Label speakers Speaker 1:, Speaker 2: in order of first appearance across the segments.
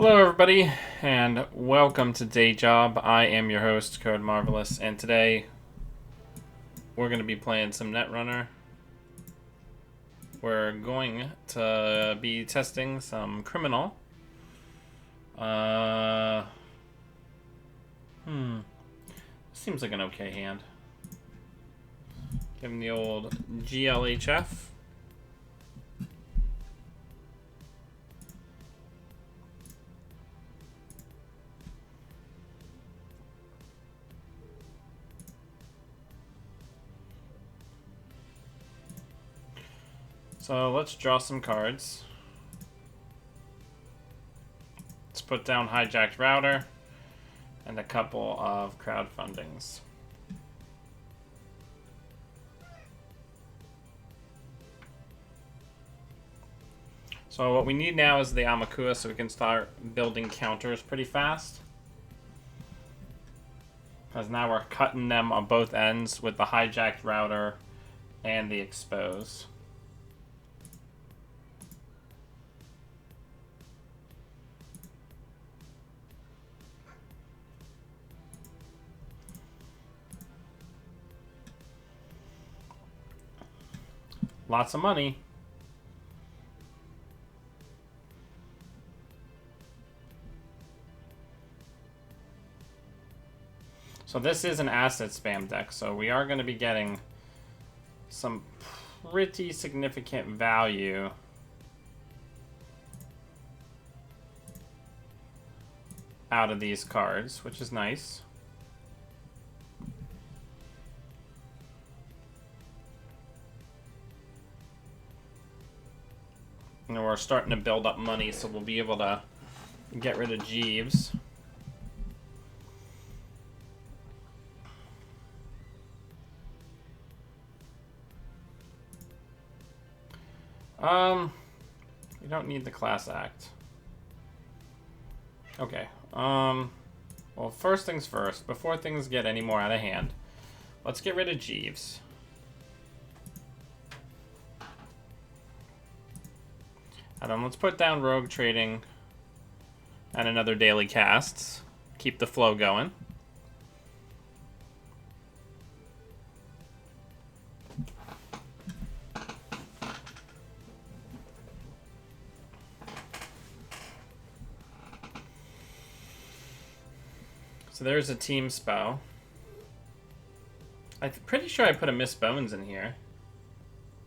Speaker 1: Hello, everybody, and welcome to Day Job. I am your host, Code Marvelous, and today we're going to be playing some Netrunner. We're going to be testing some criminal. Seems like an okay hand. Give him the old GLHF. So let's draw some cards. Let's put down hijacked router and a couple of crowdfundings. So what we need now is the Amakua so we can start building counters pretty fast. Because now we're cutting them on both ends with the hijacked router and the expose. Lots of money. So this is an asset spam deck, so we are going to be getting some pretty significant value out of these cards, which is nice. And we're starting to build up money, so we'll be able to get rid of Jeeves. We don't need the class act. Okay. Well, first things first, before things get any more out of hand, let's get rid of Jeeves. And then let's put down Rogue Trading and another daily casts. Keep the flow going. So there's a team spell. I'm pretty sure I put a Miss Bones in here.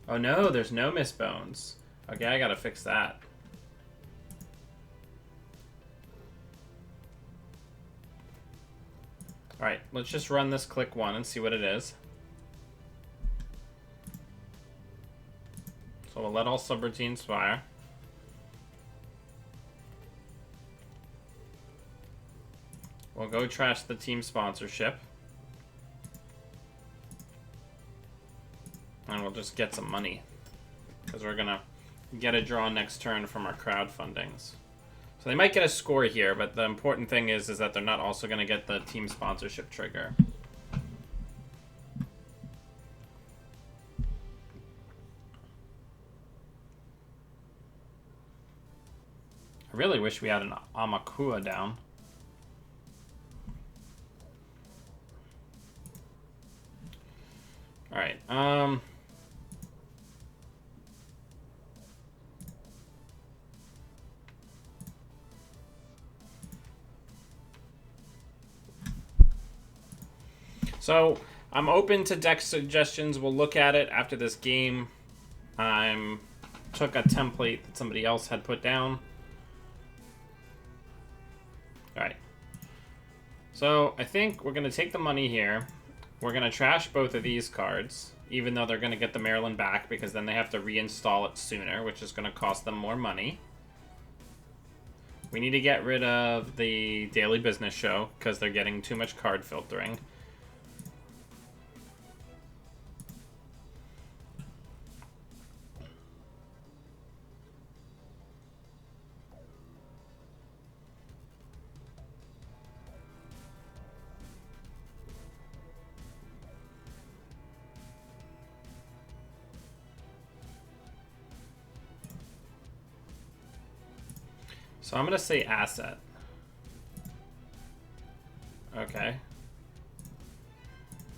Speaker 1: Oh no, there's no Miss Bones. Okay, I gotta fix that. Alright, let's just run this click one and see what it is. So we'll let all subroutines fire. We'll go trash the team sponsorship. And we'll just get some money. Because we're gonna get a draw next turn from our crowdfundings. So they might get a score here, but the important thing is that they're not also gonna get the team sponsorship trigger. I really wish we had an Amakua down. Alright, so I'm open to deck suggestions. We'll look at it after this game. I took a template that somebody else had put down. Alright. So I think we're going to take the money here. We're going to trash both of these cards, even though they're going to get the Maryland back, because then they have to reinstall it sooner, which is going to cost them more money. We need to get rid of the Daily Business Show, because they're getting too much card filtering. So I'm going to say asset. Okay.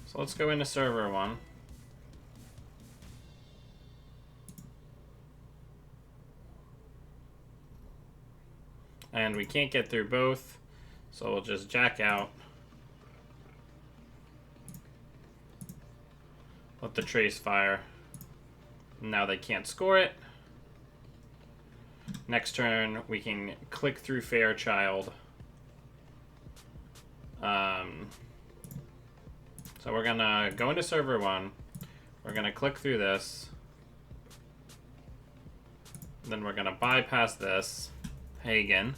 Speaker 1: So let's go into server 1. And we can't get through both, so we'll just jack out. Let the trace fire. Now they can't score it. Next turn, we can click through Fairchild. So we're gonna go into server 1. We're gonna click through this. Then we're gonna bypass this. Hagen.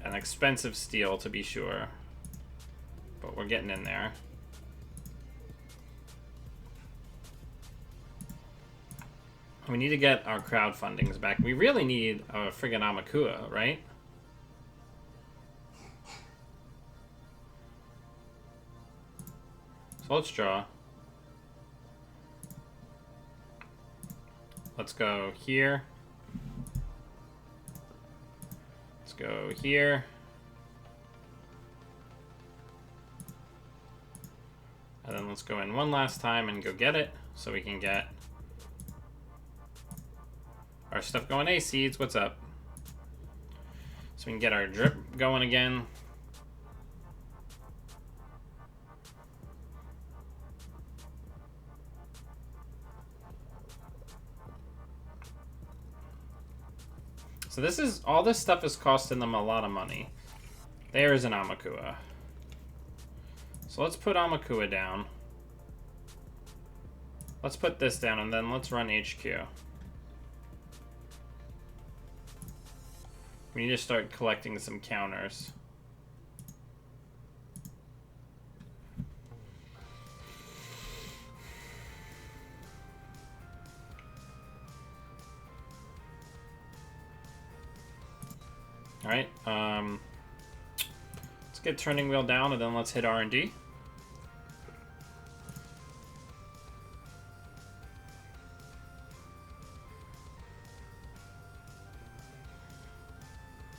Speaker 1: An expensive steal, to be sure. But we're getting in there. We need to get our crowdfundings back. We really need a friggin' Amakua, right? So let's draw. Let's go here. Let's go here. And then let's go in one last time and go get it so we can get our stuff going. Hey, Seeds, what's up? So we can get our drip going again. So this is, all this stuff is costing them a lot of money. There's an Amakua. So let's put Amakua down. Let's put this down and then let's run HQ. We need to start collecting some counters. Alright, let's get turning wheel down and then let's hit R&D.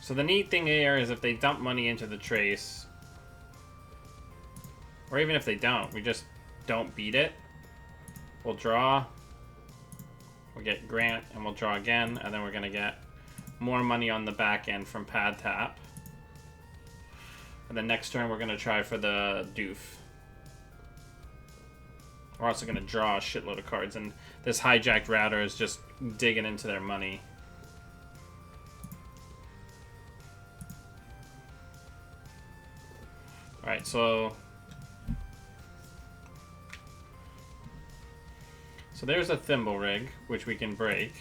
Speaker 1: So the neat thing here is if they dump money into the trace, or even if they don't, we just don't beat it. We'll draw, we'll get Grant, and we'll draw again, and then we're going to get more money on the back end from pad tap. And then next turn we're going to try for the doof. We're also going to draw a shitload of cards, and this hijacked router is just digging into their money. Alright, so there's a thimble rig, which we can break.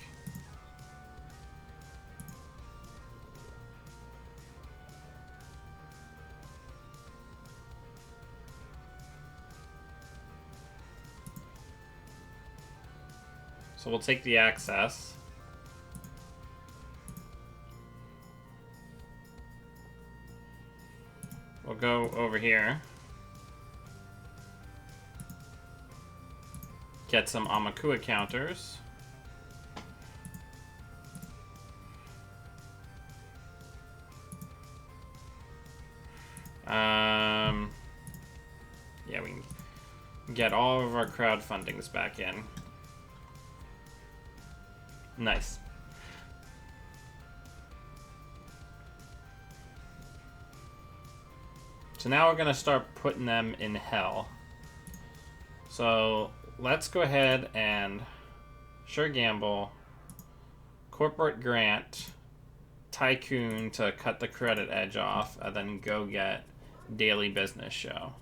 Speaker 1: So we'll take the access. We'll go over here. Get some Amakua counters. Yeah, we can get all of our crowdfundings back in. Nice. So now we're going to start putting them in hell. So let's go ahead and sure gamble, corporate grant, tycoon to cut the credit edge off, and then go get daily business show.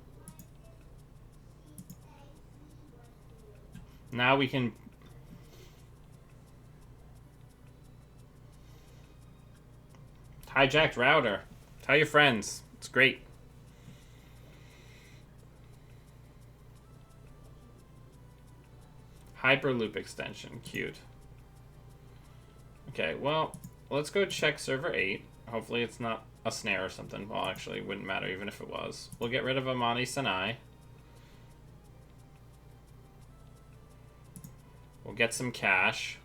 Speaker 1: Now we can hijacked router. Tell your friends. It's great. Hyperloop extension. Cute. Okay, well, let's go check server 8. Hopefully it's not a snare or something. Well, actually, it wouldn't matter even if it was. We'll get rid of Amani Sanai. We'll get some cash.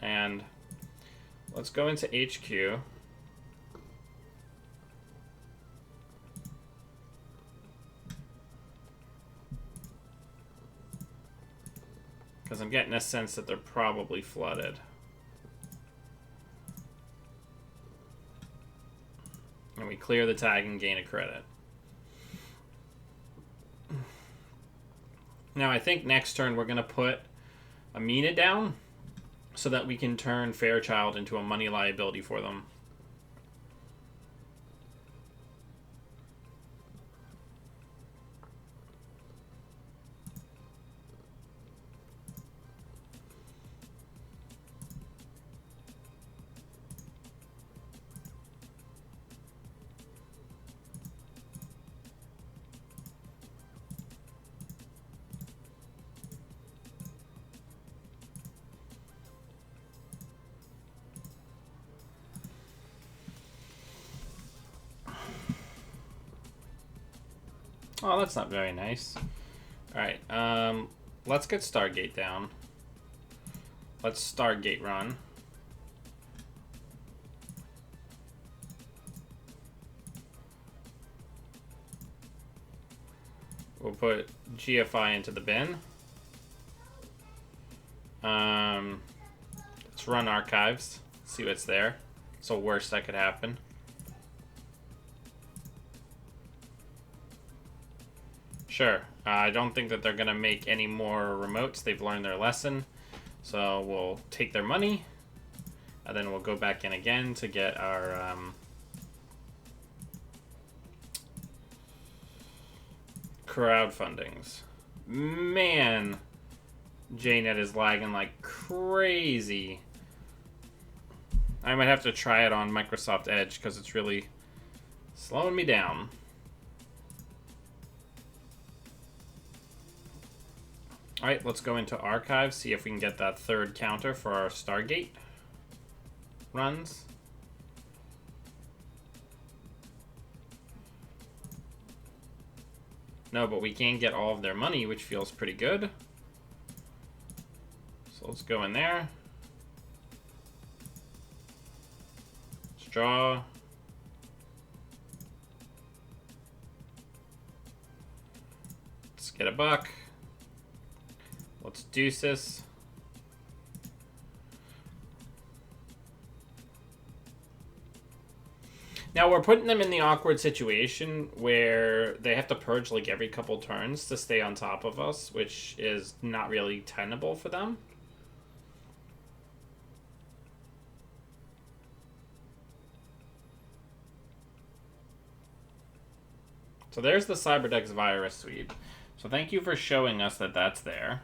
Speaker 1: And let's go into HQ. Because I'm getting a sense that they're probably flooded. And we clear the tag and gain a credit. Now I think next turn we're going to put Amina down so that we can turn Fairchild into a money liability for them. Oh, that's not very nice. Alright, let's get Stargate down. Let's Stargate run. We'll put GFI into the bin. Let's run archives, see what's there. It's the worst that could happen. Sure. I don't think that they're going to make any more remotes. They've learned their lesson. So we'll take their money. And then we'll go back in again to get our... crowdfundings. Man, JNet is lagging like crazy. I might have to try it on Microsoft Edge because it's really slowing me down. Alright, let's go into archives, see if we can get that third counter for our Stargate runs. No, but we can get all of their money, which feels pretty good. So let's go in there. Let's draw. Let's get a buck. Let's deuce this. Now we're putting them in the awkward situation where they have to purge like every couple turns to stay on top of us, which is not really tenable for them. So there's the Cyberdex virus suite. So thank you for showing us that that's there.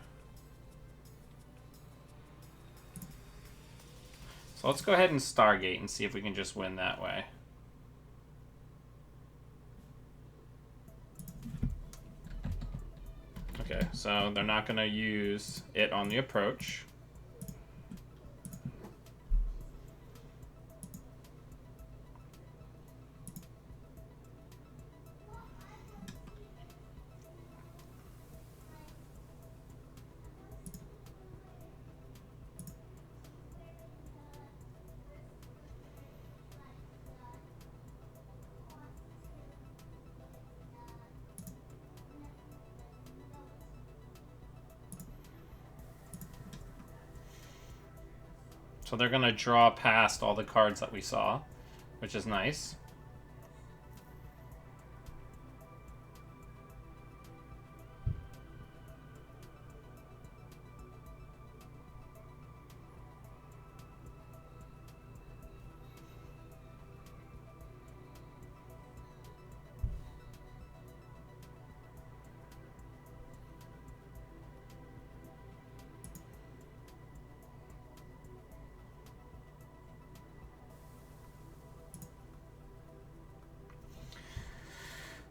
Speaker 1: So let's go ahead and Stargate and see if we can just win that way. Okay, so they're not going to use it on the approach. So they're going to draw past all the cards that we saw, which is nice.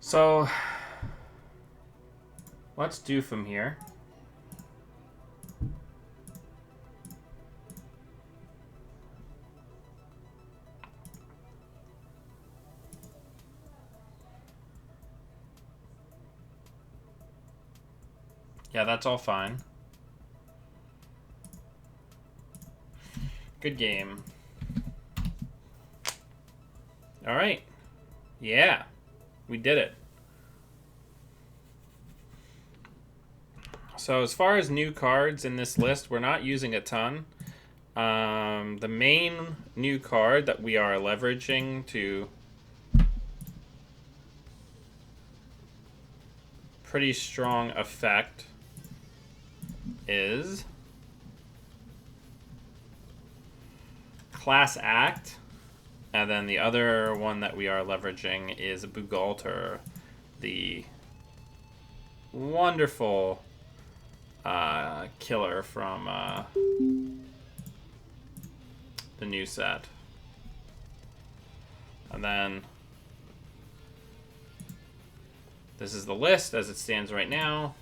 Speaker 1: So let's do from here. Yeah, that's all fine. Good game. All right. Yeah, we did it. So as far as new cards in this list, we're not using a ton. The main new card that we are leveraging to pretty strong effect is Class Act. And then the other one that we are leveraging is Bugalter, the wonderful killer from the new set. And then this is the list as it stands right now.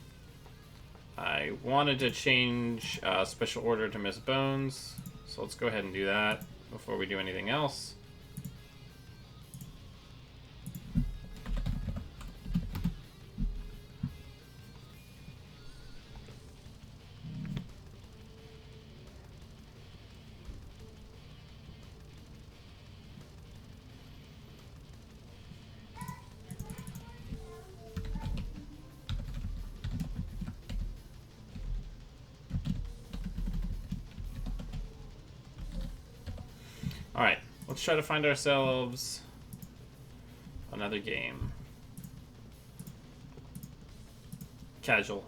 Speaker 1: I wanted to change Special Order to Miss Bones, so let's go ahead and do that before we do anything else. Alright, let's try to find ourselves another game. Casual.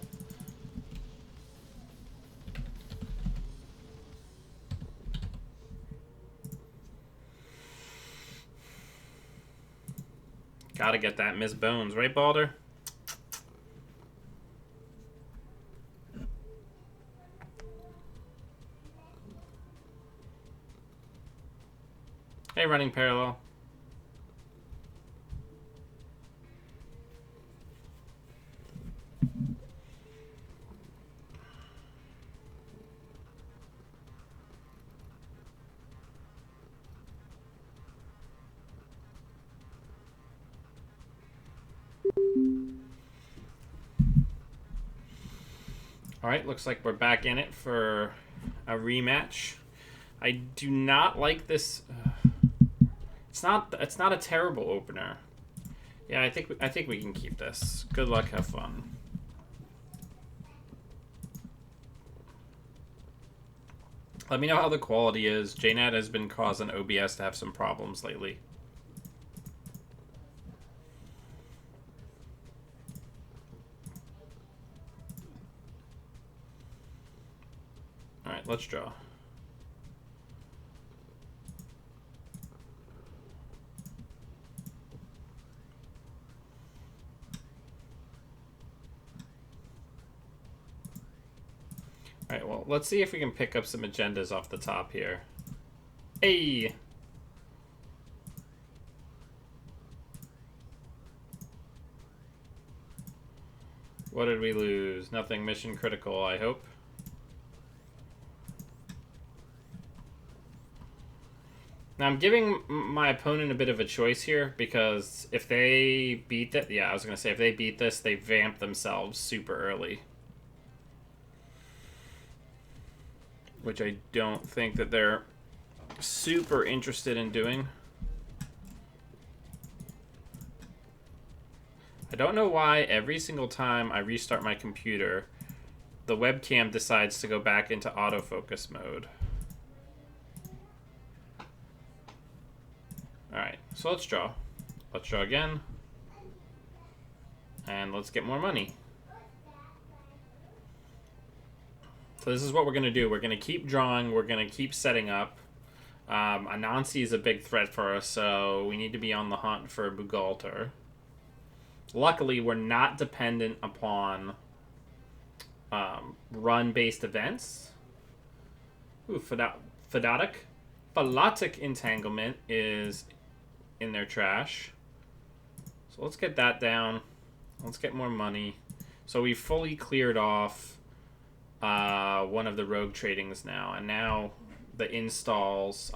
Speaker 1: Gotta get that Miss Bones, right, Balder? Hey, running parallel. Alright, looks like we're back in it for a rematch. I do not like this. It's not a terrible opener. Yeah, I think we can keep this. Good luck, have fun. Let me know how the quality is. JNet has been causing OBS to have some problems lately. Alright, let's draw. Alright, well, let's see if we can pick up some agendas off the top here. Hey! What did we lose? Nothing mission critical, I hope. Now, I'm giving my opponent a bit of a choice here, because if they beat that, yeah, I was going to say, if they beat this, they vamp themselves super early. Which I don't think that they're super interested in doing. I don't know why every single time I restart my computer, the webcam decides to go back into autofocus mode. Alright, so let's draw. Let's draw again. And let's get more money. So this is what we're going to do. We're going to keep drawing. We're going to keep setting up. Anansi is a big threat for us, so we need to be on the hunt for Bugalter. Luckily, we're not dependent upon run-based events. Ooh, Philotic Entanglement is in their trash. So let's get that down. Let's get more money. So we fully cleared off one of the rogue tradings now, and now the installs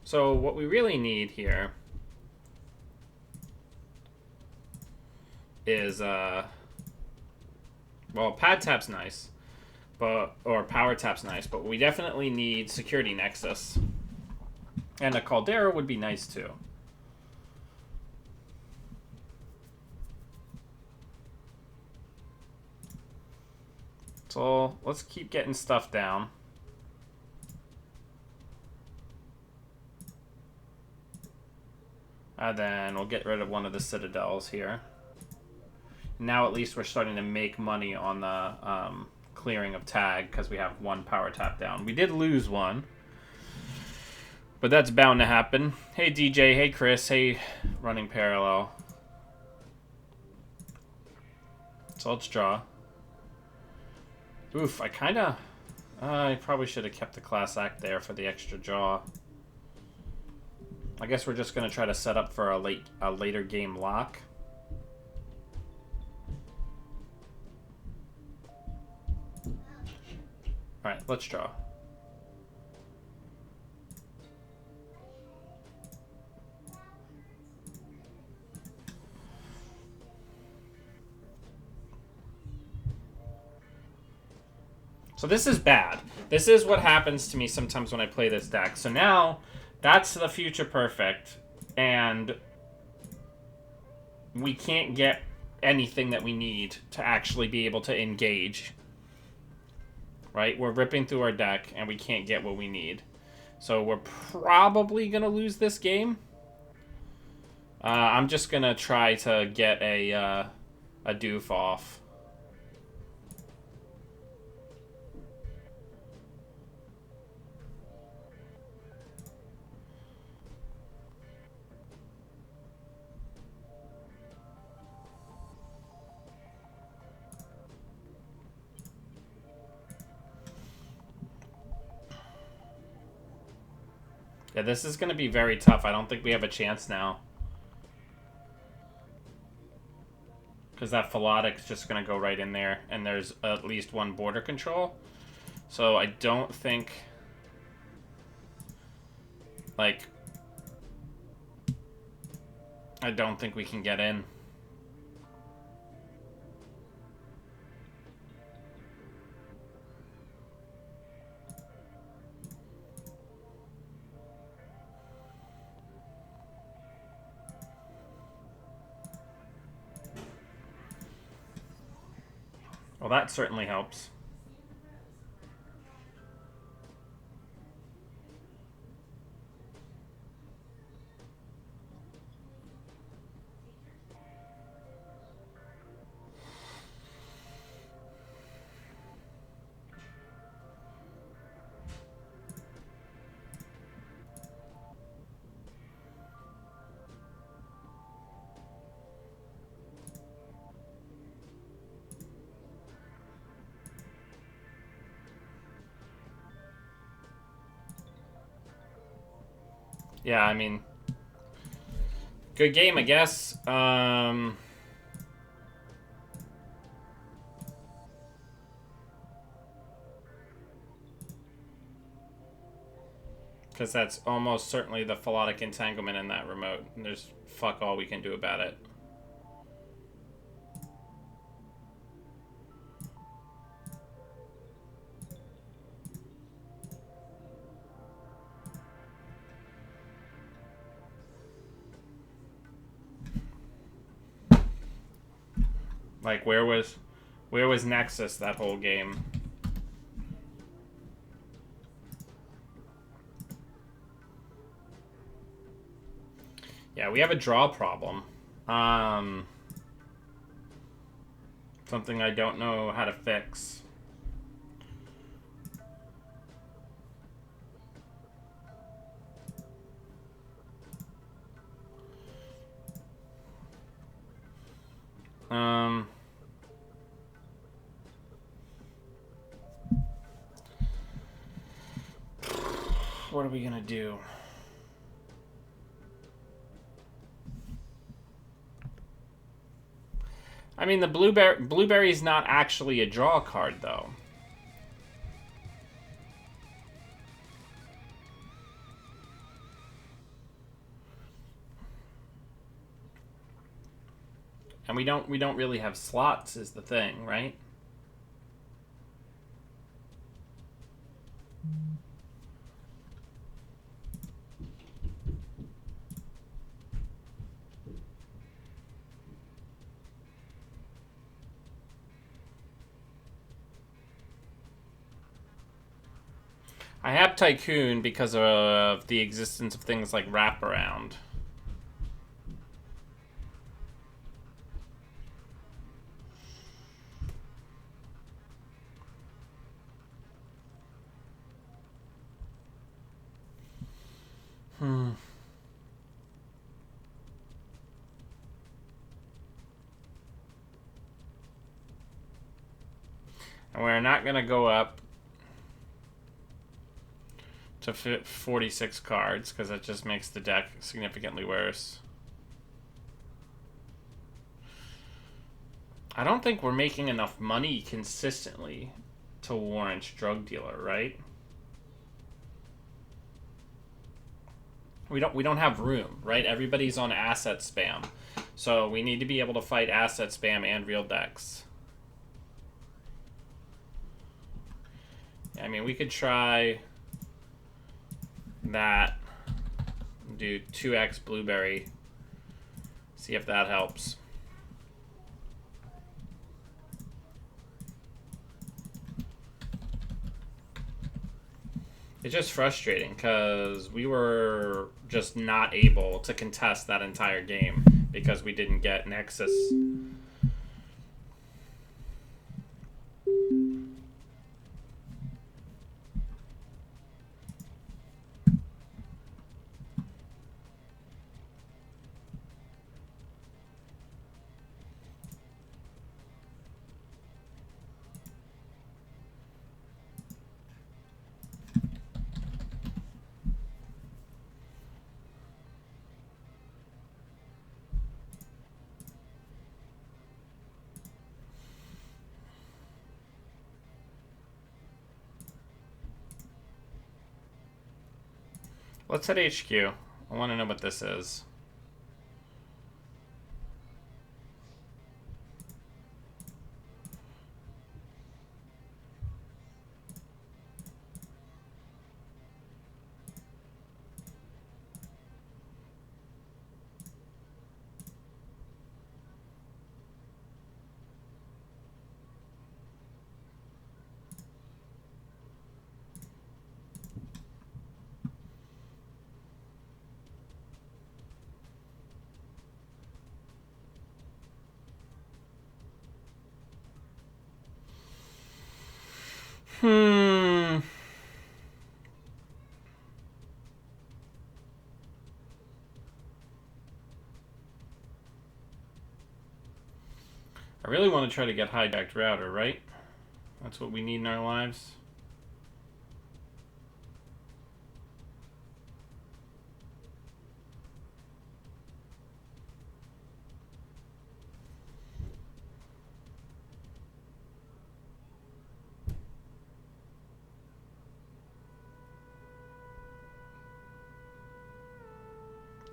Speaker 1: so what we really need here is, well, pad tap's nice, or power tap's nice, but we definitely need security nexus. And a caldera would be nice too. So let's keep getting stuff down. And then we'll get rid of one of the citadels here. Now at least we're starting to make money on the clearing of tag because we have one power tap down. We did lose one, but that's bound to happen. Hey DJ, hey Chris, hey running parallel. So let's draw. Oof, I probably should have kept the class act there for the extra draw. I guess we're just gonna try to set up for a later game lock. Alright, let's draw. So this is bad. This is what happens to me sometimes when I play this deck. So now, that's the future perfect, and we can't get anything that we need to actually be able to engage. Right? We're ripping through our deck, and we can't get what we need. So we're probably going to lose this game. I'm just going to try to get a doof off. Yeah, this is going to be very tough. I don't think we have a chance now. Because that Philotic's just going to go right in there. And there's at least one border control. So I don't think... Like... I don't think we can get in. Well, that certainly helps. Yeah, I mean, good game, I guess. Because that's almost certainly the Philotic entanglement in that remote. And there's fuck all we can do about it. Like, where was Nexus that whole game? Yeah, we have a draw problem. Something I don't know how to fix. What are we gonna do? I mean, the blueberry's not actually a draw card, though. And we don't really have slots is the thing, right? I have Tycoon because of the existence of things like Wraparound. And we're not going to go up to 46 cards because that just makes the deck significantly worse. I don't think we're making enough money consistently to warrant Drug Dealer, right? We don't have room, right? Everybody's on asset spam. So we need to be able to fight asset spam and real decks. I mean, we could try that. Do 2x Blueberry. See if that helps. It's just frustrating because we were just not able to contest that entire game because we didn't get Nexus. Let's hit HQ. I want to know what this is. I really want to try to get hijacked router, right? That's what we need in our lives.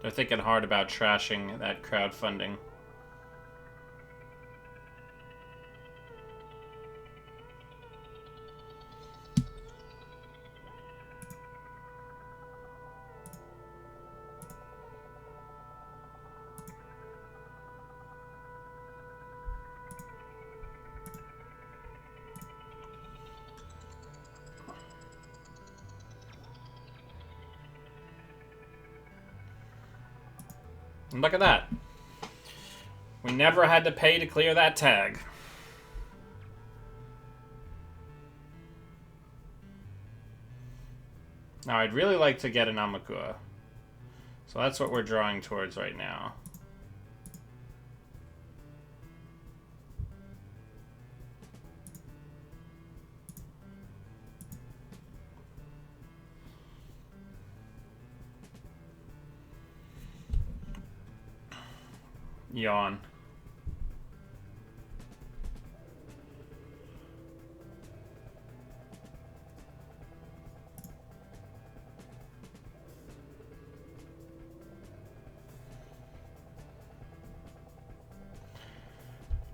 Speaker 1: They're thinking hard about trashing that crowdfunding. And look at that. We never had to pay to clear that tag. Now, I'd really like to get an Amakua. So that's what we're drawing towards right now. Yawn.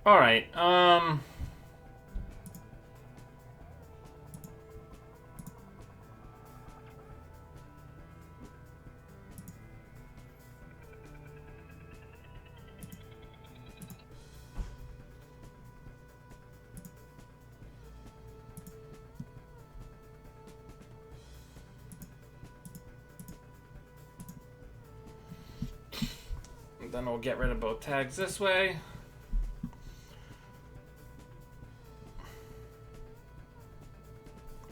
Speaker 1: Alright, then we'll get rid of both tags this way.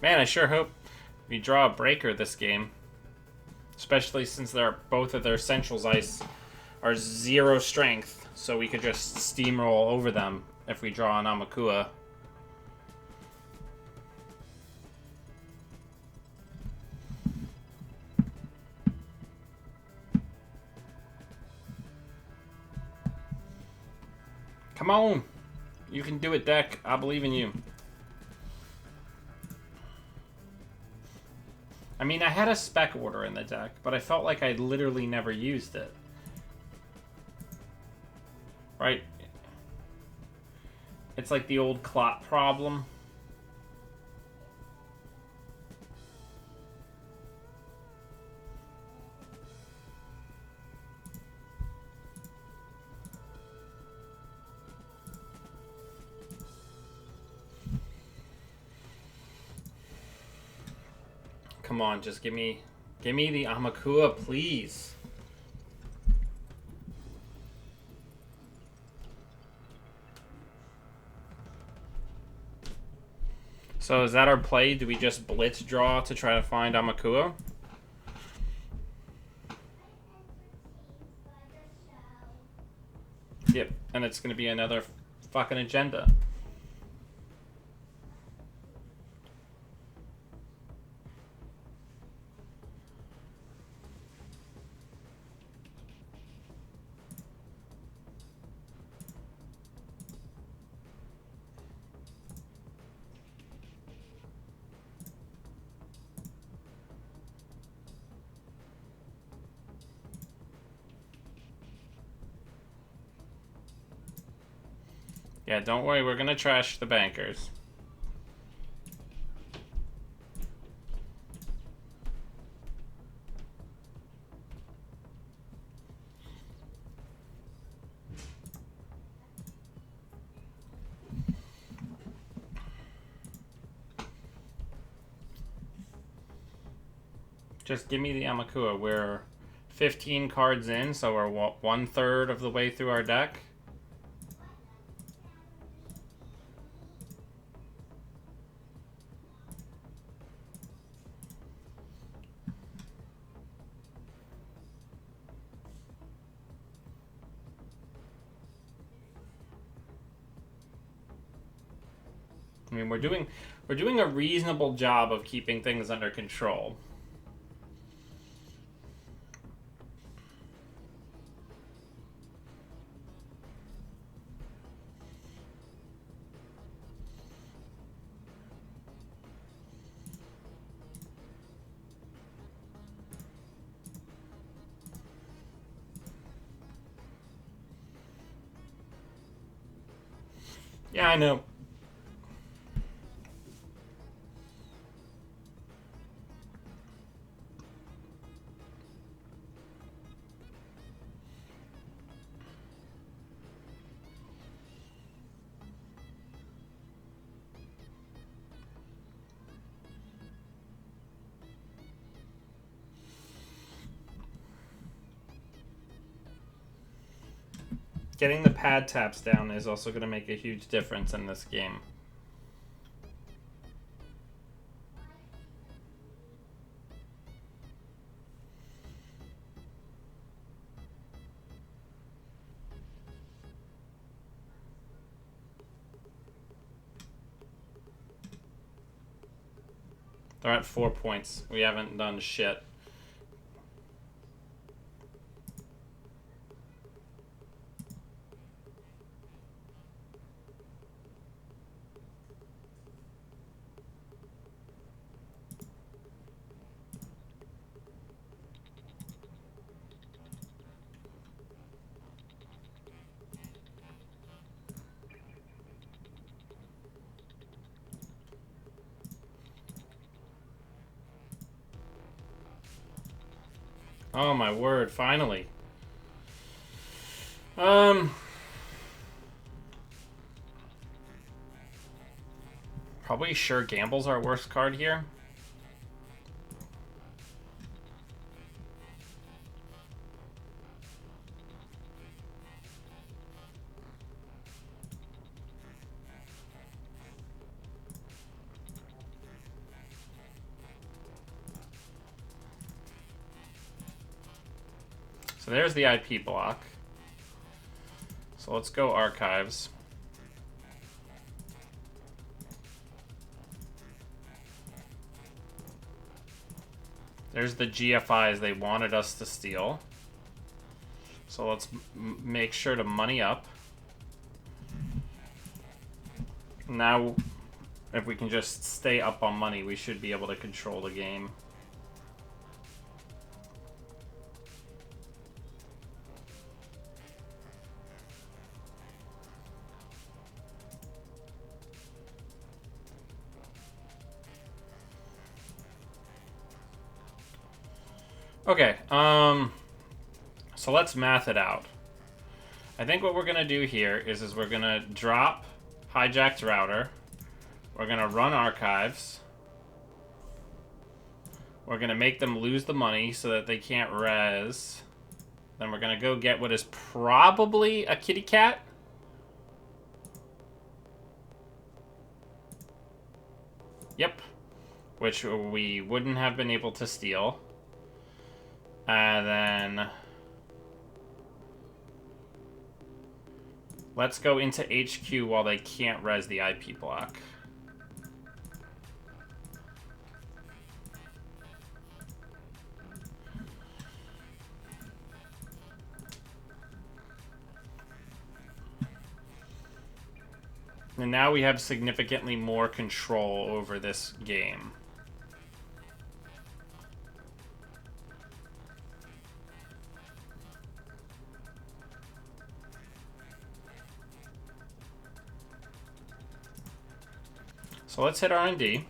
Speaker 1: Man, I sure hope we draw a breaker this game. Especially since both of their Central's Ice are 0 strength, so we could just steamroll over them if we draw an Amakua. Come on! You can do it, deck. I believe in you. I mean, I had a spec order in the deck, but I felt like I literally never used it. Right? It's like the old clot problem. Come on, just give me the Amakua, please. So is that our play? Do we just blitz draw to try to find Amakua? Yep, and it's going to be another fucking agenda. Yeah, don't worry, we're gonna trash the bankers. Just give me the Amakua. We're 15 cards in, so we're 1/3 of the way through our deck. I mean, we're doing a reasonable job of keeping things under control. Yeah, I know. Getting the pad taps down is also going to make a huge difference in this game. They're at 4 points. We haven't done shit. Oh my word, finally. Probably Sure Gamble's our worst card here. So there's the IP block. So let's go archives. There's the GFIs they wanted us to steal. So let's make sure to money up. Now, if we can just stay up on money, we should be able to control the game. Okay, so let's math it out. I think what we're gonna do here is we're gonna drop hijacked router. We're gonna run archives. We're gonna make them lose the money so that they can't res. Then we're gonna go get what is probably a kitty cat. Yep. Which we wouldn't have been able to steal. And then let's go into HQ while they can't res the IP block. And now we have significantly more control over this game. So let's hit R&D,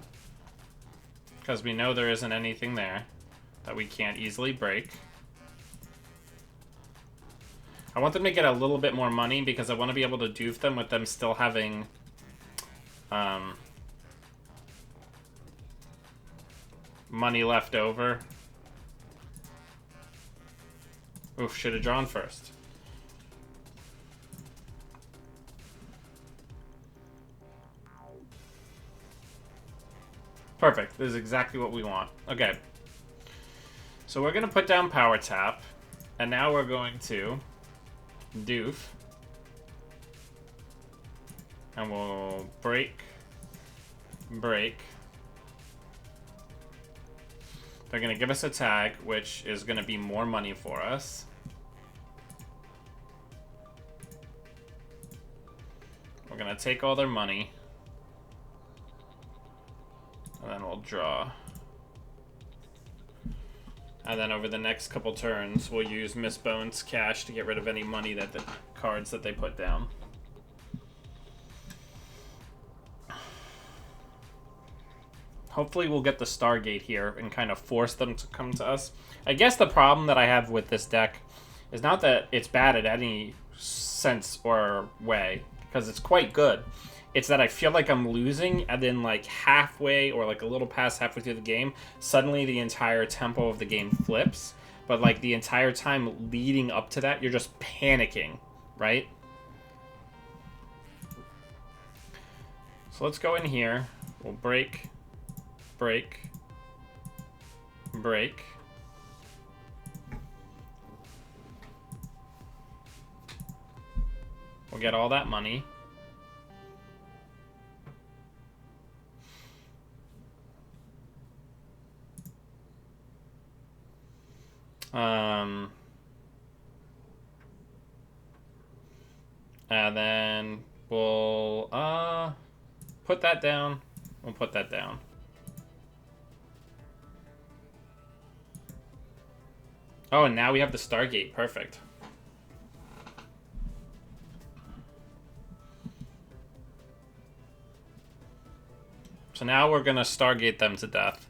Speaker 1: because we know there isn't anything there that we can't easily break. I want them to get a little bit more money because I want to be able to doof them with them still having money left over. Oof, should have drawn first. Perfect. This is exactly what we want. Okay. So we're going to put down power tap. And now we're going to doof. And we'll break. Break. They're going to give us a tag, which is going to be more money for us. We're going to take all their money. And then we'll draw. And then over the next couple turns, we'll use Miss Bones' cash to get rid of any money that the cards that they put down. Hopefully we'll get the Stargate here and kind of force them to come to us. I guess the problem that I have with this deck is not that it's bad at any sense or way, because it's quite good. It's that I feel like I'm losing, and then like halfway or like a little past halfway through the game, suddenly the entire tempo of the game flips. But like the entire time leading up to that, you're just panicking, right? So let's go in here. We'll break, break, break. We'll get all that money. And then we'll put that down. We'll put that down. Oh, and now we have the Stargate. Perfect. So now we're gonna Stargate them to death.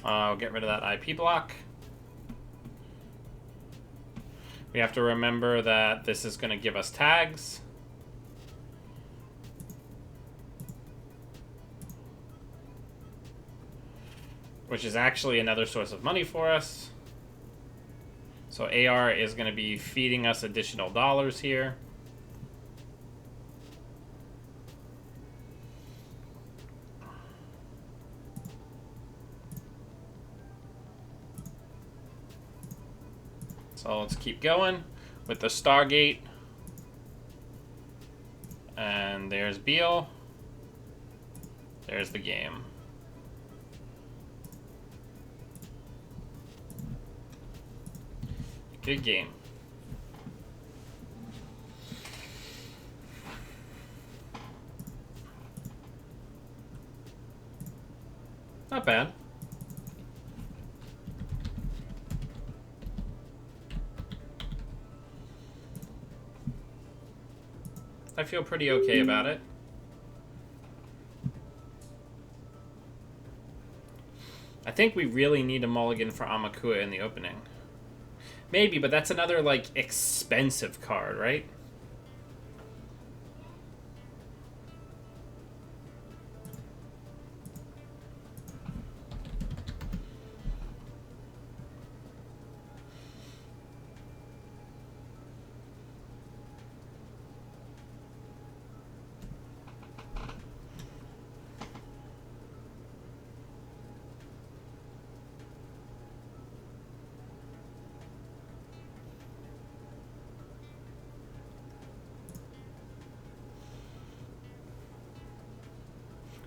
Speaker 1: I'll get rid of that IP block. We have to remember that this is going to give us tags. Which is actually another source of money for us. So AR is going to be feeding us additional dollars here. So let's keep going with the Stargate. And there's Beal. There's the game. Good game. Not bad. I feel pretty okay about it. I think we really need a mulligan for Amakua in the opening. Maybe, but that's another, like, expensive card, right?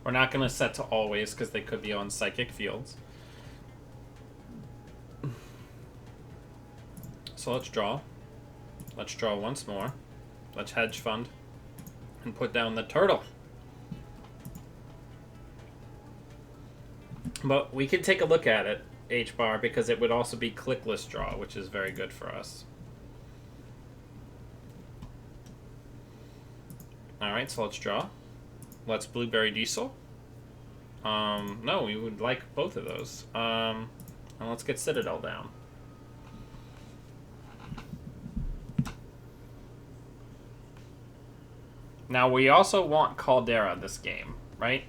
Speaker 1: We're not going to set to always because they could be on psychic fields. So let's draw. Let's draw once more. Let's hedge fund. And put down the turtle. But we can take a look at it, H-bar, because it would also be clickless draw, which is very good for us. Alright, so let's draw. Let's Blueberry Diesel. No, we would like both of those. And let's get Citadel down. Now, we also want Caldera this game, right?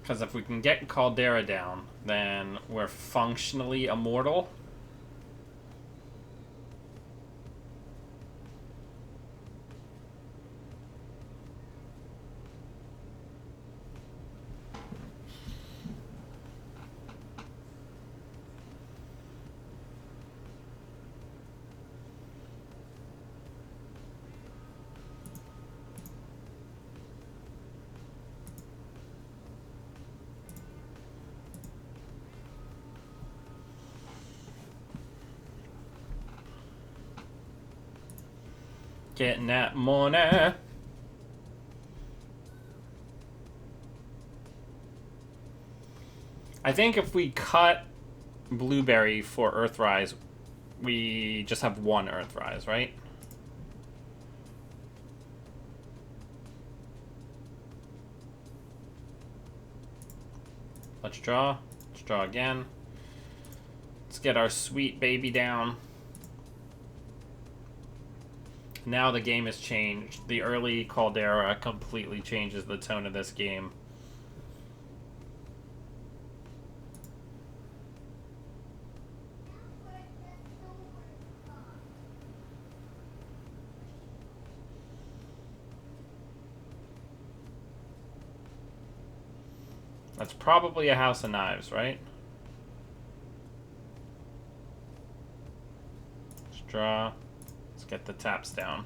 Speaker 1: Because if we can get Caldera down, then we're functionally immortal. Getting that money. I think if we cut Blueberry for Earthrise, we just have one Earthrise, right? Let's draw. Let's draw again. Let's get our sweet baby down. Now the game has changed. The early Caldera completely changes the tone of this game. That's probably a House of Knives, right? Let's draw. Let's get the taps down.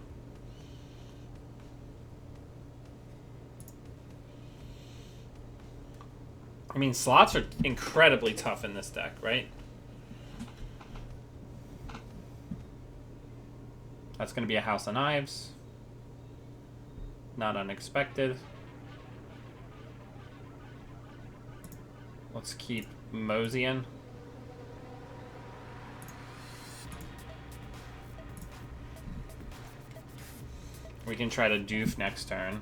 Speaker 1: I mean, slots are incredibly tough in this deck, right? That's going to be a House of Knives. Not unexpected. Let's keep moseying. We can try to doof next turn.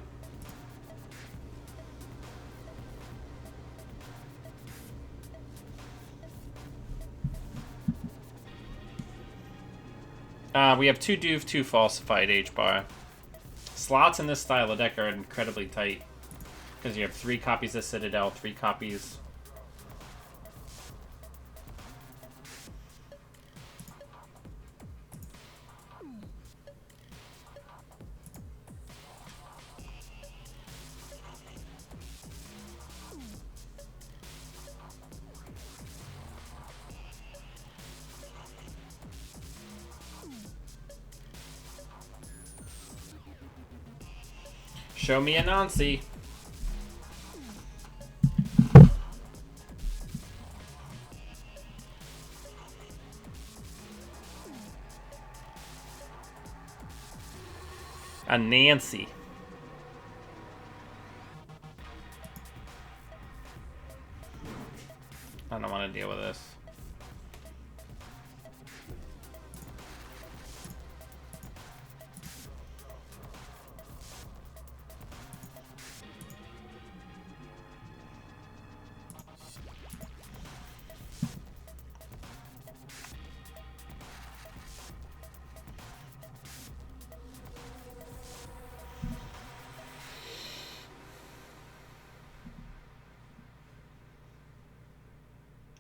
Speaker 1: We have 2 doof, 2 falsified H-bar. Slots in this style of deck are incredibly tight. Because you have 3 copies of Citadel, 3 copies. Show me a Nancy. A Nancy. I don't want to deal with this.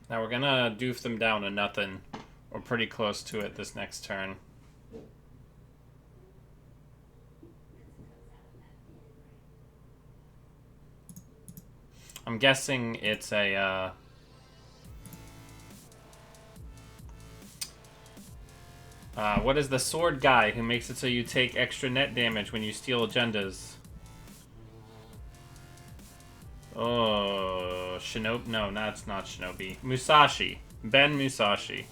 Speaker 1: Now we're gonna doof them down to nothing. We're pretty close to it this next turn. I'm guessing it's a, what is the sword guy who makes it so you take extra net damage when you steal agendas? Oh, Shinobi? No, that's not Shinobi. Musashi. Ben Musashi.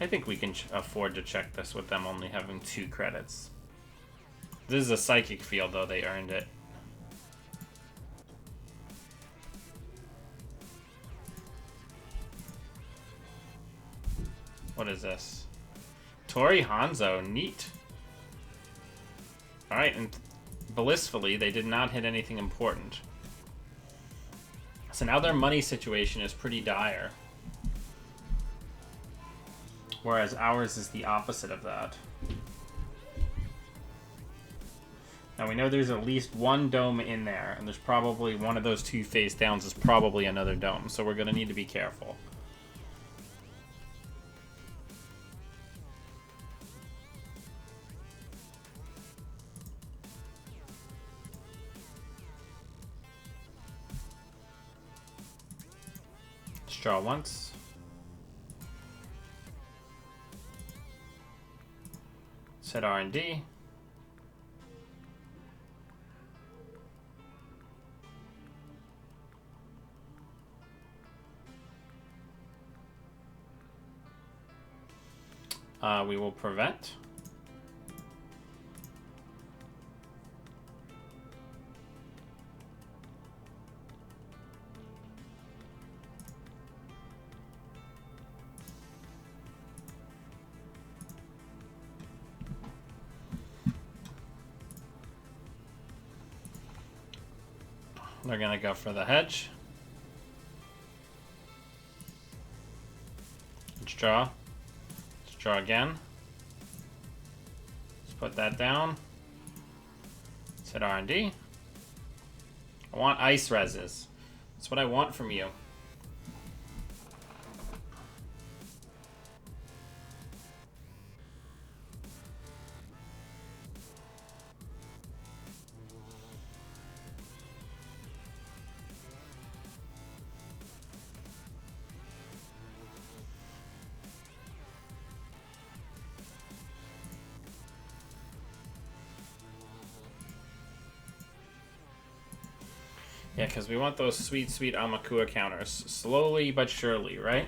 Speaker 1: I think we can afford to check this with them only having 2 credits. This is a psychic field, though. They earned it. What is this? Tori Hanzo. Neat. Alright, and blissfully, they did not hit anything important. So now their money situation is pretty dire. Whereas ours is the opposite of that. Now we know there's at least 1 dome in there, and there's probably one of those 2 face downs is probably another dome, so we're going to need to be careful. Let's draw once. Set R&D. We will prevent. They're gonna go for the hedge. Let's draw. Let's draw again. Let's put that down. Let's hit R&D. I want ice reses. That's what I want from you. Yeah, because we want those sweet, sweet Amakua counters. Slowly but surely, right?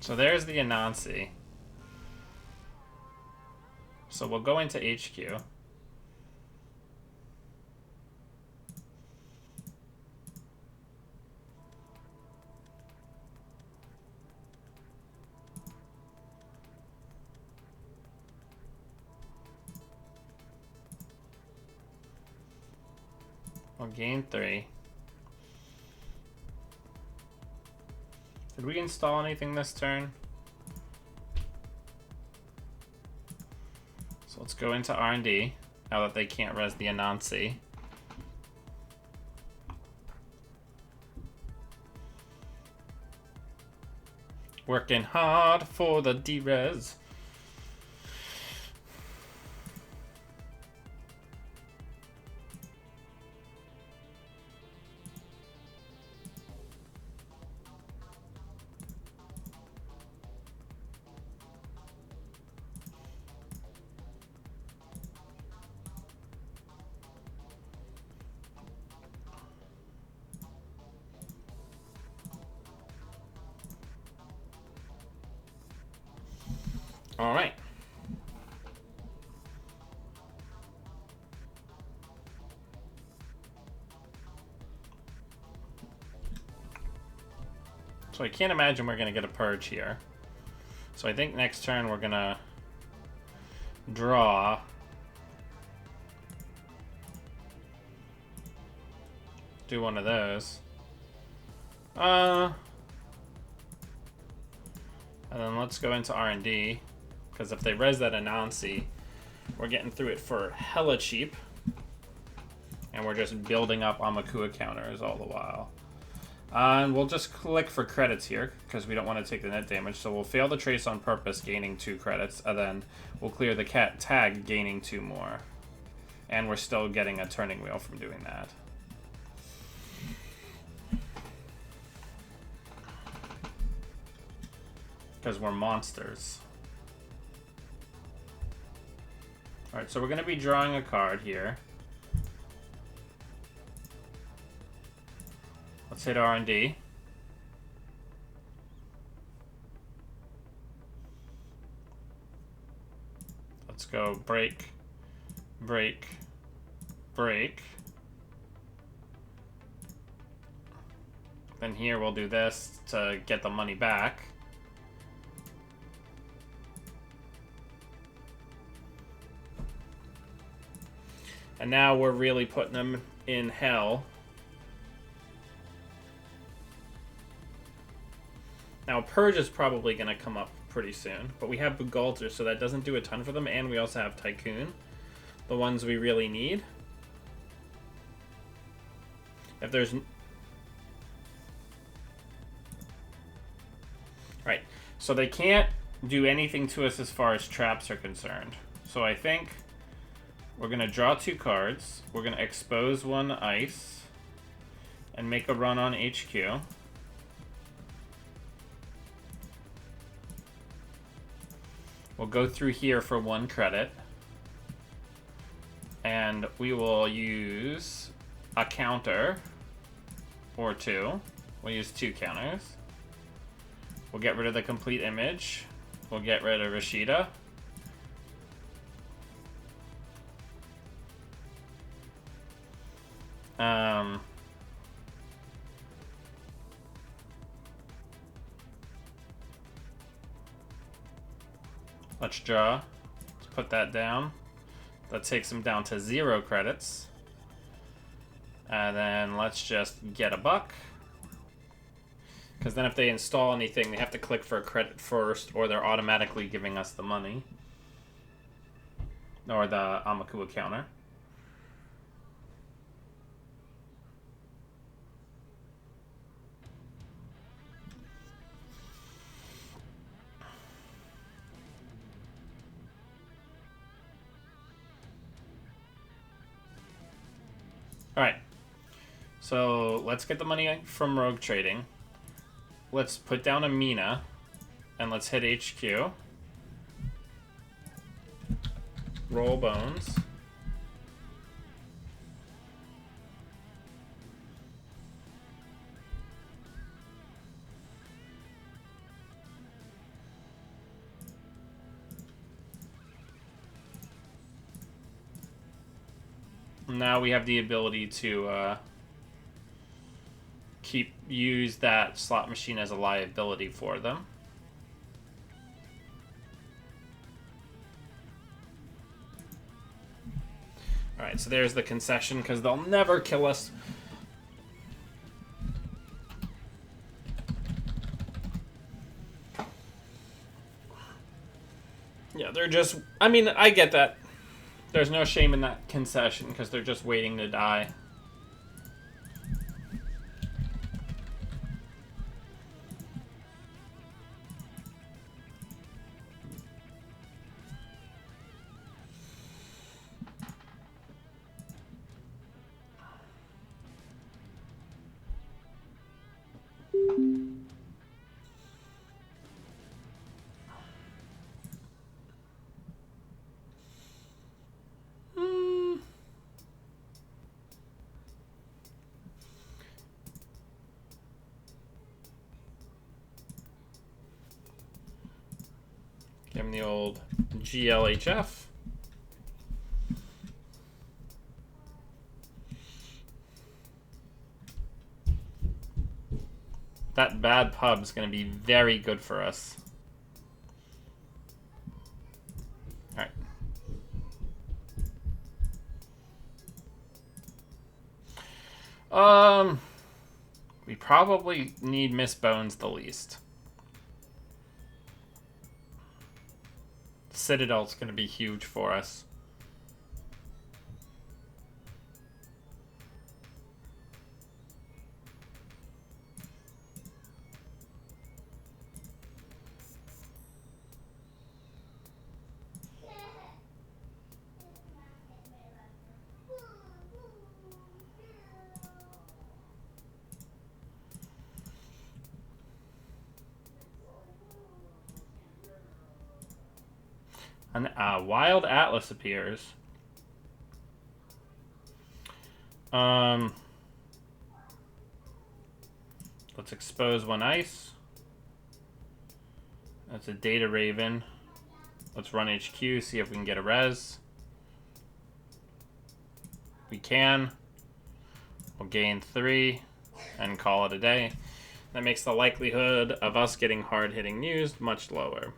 Speaker 1: So there's the Anansi. So we'll go into HQ. We'll gain 3. Did we install anything this turn? So let's go into R&D, now that they can't res the Anansi. Working hard for the D-res. All right. So I can't imagine we're going to get a purge here. So I think next turn we're going to draw. Do one of those. And then let's go into R&D. Because if they res that Anansi, we're getting through it for hella cheap. And we're just building up Amakua counters all the while. And we'll just click for credits here, because we don't want to take the net damage. So we'll fail the trace on purpose, gaining 2 credits. And then we'll clear the cat tag, gaining 2 more. And we're still getting a turning wheel from doing that. Because we're monsters. Alright, so we're going to be drawing a card here. Let's hit R&D. Let's go break, break, break. Then here we'll do this to get the money back. And now we're really putting them in hell. Now, Purge is probably going to come up pretty soon, but we have Bugalter, so that doesn't do a ton for them, and we also have Tycoon, the ones we really need. If there's... Right, so they can't do anything to us as far as traps are concerned. So I think we're going to draw 2 cards, we're going to expose 1 ice, and make a run on HQ. We'll go through here for 1 credit. And we will use a counter or 2. We'll use 2 counters. We'll get rid of the complete image. We'll get rid of Rashida. Let's draw. Let's put that down. That takes them down to 0 credits. And then let's just get a buck. Because then if they install anything, they have to click for a credit first, or they're automatically giving us the money. Or the Amakua counter. Alright, so let's get the money from Rogue Trading. Let's put down a Mina, and let's hit HQ. Roll bones. Now we have the ability to use that slot machine as a liability for them. Alright, so there's the concession, because they'll never kill us. Yeah, they're just... I mean, I get that. There's no shame in that concession, because they're just waiting to die. Give him the old GLHF. That bad pub's going to be very good for us. Alright. We probably need Miss Bones the least. Citadel's going to be huge for us. A wild Atlas appears. Let's expose one ice. That's a Data Raven. Let's run HQ, see if we can get a res. We can. We'll gain 3 and call it a day. That makes the likelihood of us getting hard-hitting news much lower.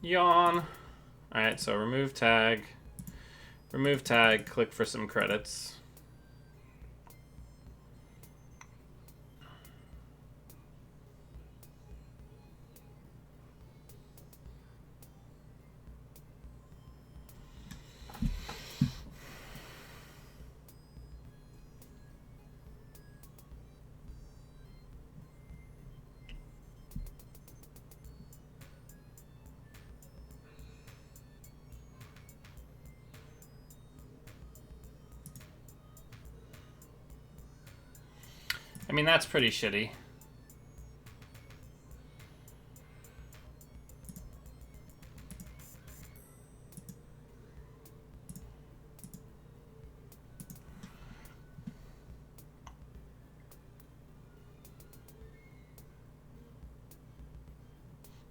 Speaker 1: Yawn. Alright, so remove tag, click for some credits. I mean, that's pretty shitty.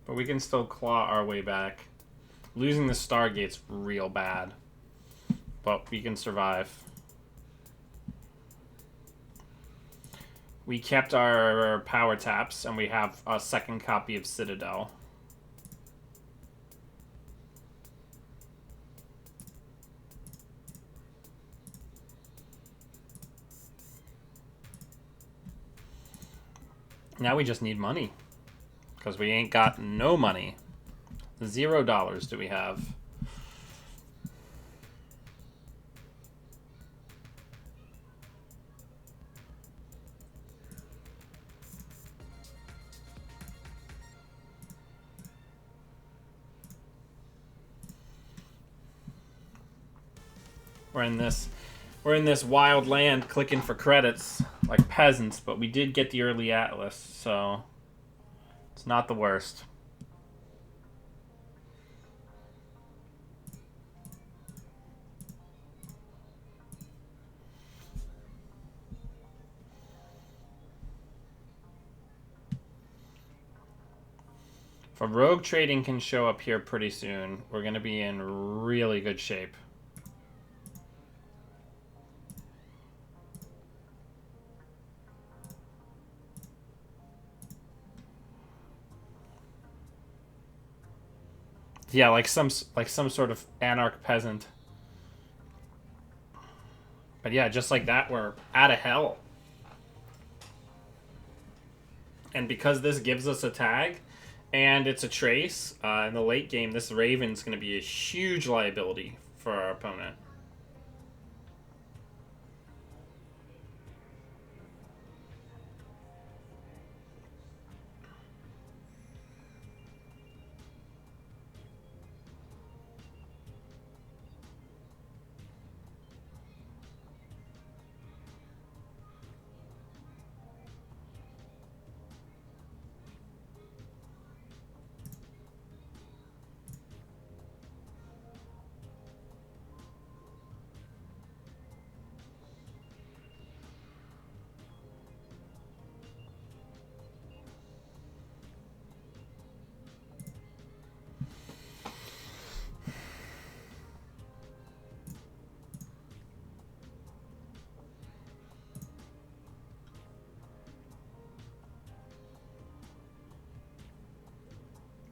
Speaker 1: But we can still claw our way back. Losing the Stargate's real bad. But we can survive. We kept our power taps, and we have a second copy of Citadel. Now we just need money. Because we ain't got no money. $0 do we have. We're in this wild land clicking for credits like peasants, but we did get the early Atlas, so it's not the worst. a rogue trading can show up here pretty soon, we're going to be in really good shape. Yeah, like some sort of anarch peasant. But yeah, just like that, we're out of hell. And because this gives us a tag, and it's a trace, in the late game, this Raven's going to be a huge liability for our opponent.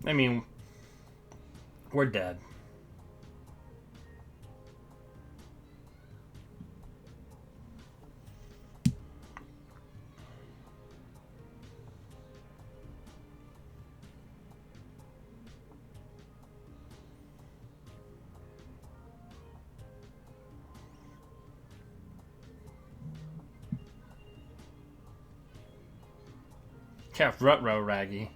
Speaker 1: I mean, we're dead. Calf Rutro Raggy.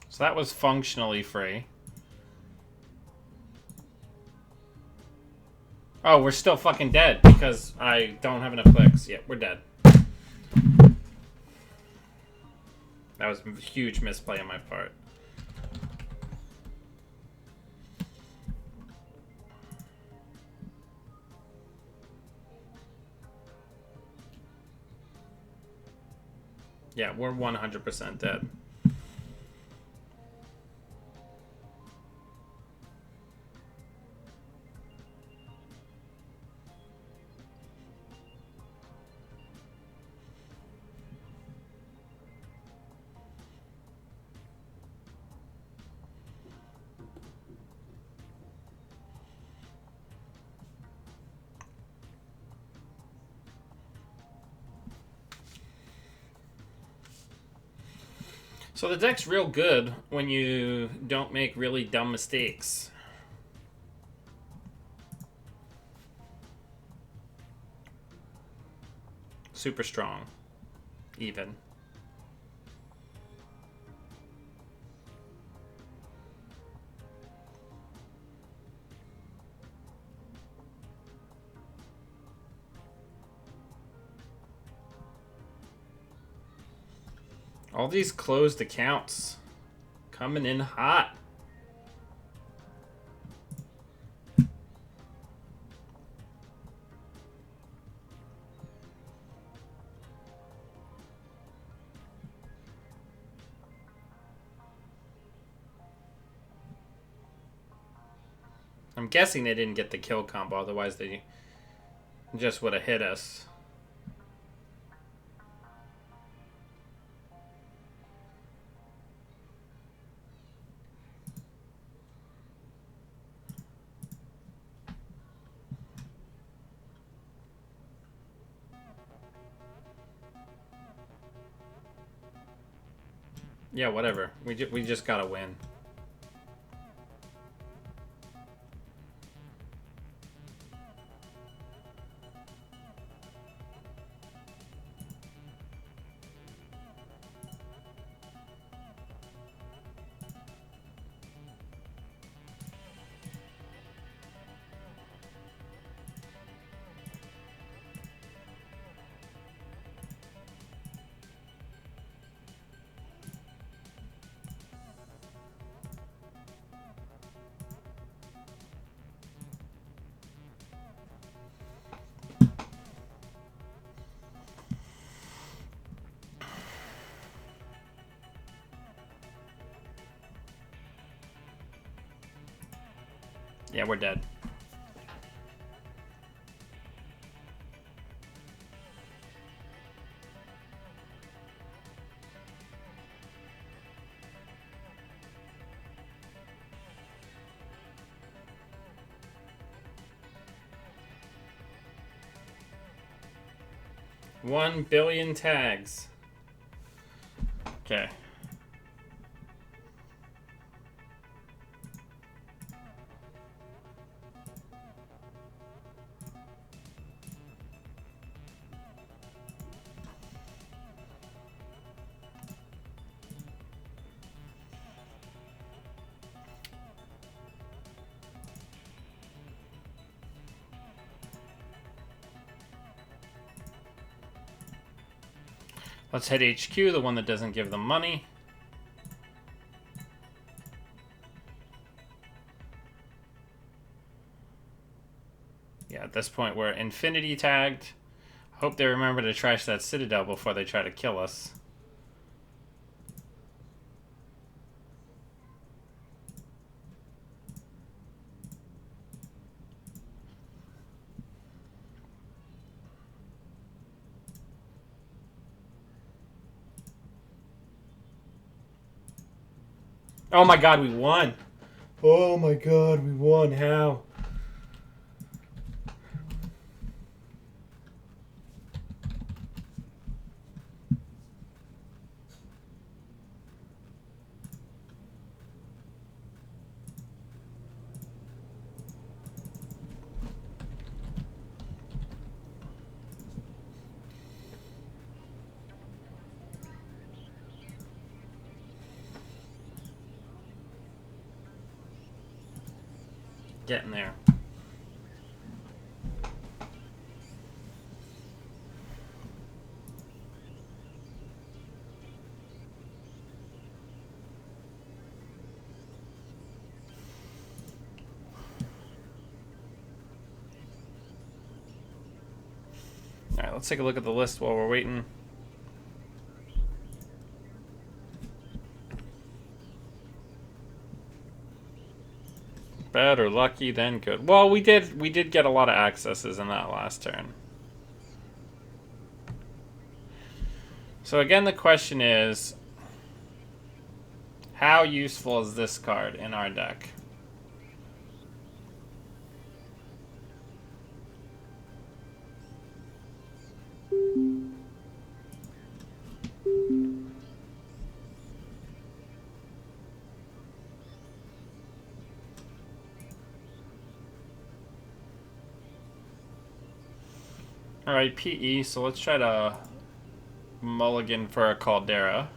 Speaker 1: So that was functionally free. Oh, we're still fucking dead because I don't have enough clicks. Yeah, we're dead. That was a huge misplay on my part. Yeah, we're 100% dead. So the deck's real good when you don't make really dumb mistakes. Super strong. Even. All these closed accounts coming in hot. I'm guessing they didn't get the kill combo, otherwise they just would have hit us. Yeah, whatever. We just gotta win. Yeah, we're dead. $1 billion tags. Okay. Let's hit HQ, the one that doesn't give them money. Yeah, at this point we're infinity tagged. Hope they remember to trash that Citadel before they try to kill us. Oh my god, we won! Oh my god, we won. How? Getting there. Alright, let's take a look at the list while we're waiting. Better lucky than good. Well, we did get a lot of accesses in that last turn. So again, the question is, how useful is this card in our deck? Alright, PE, so let's try to mulligan for a Caldera.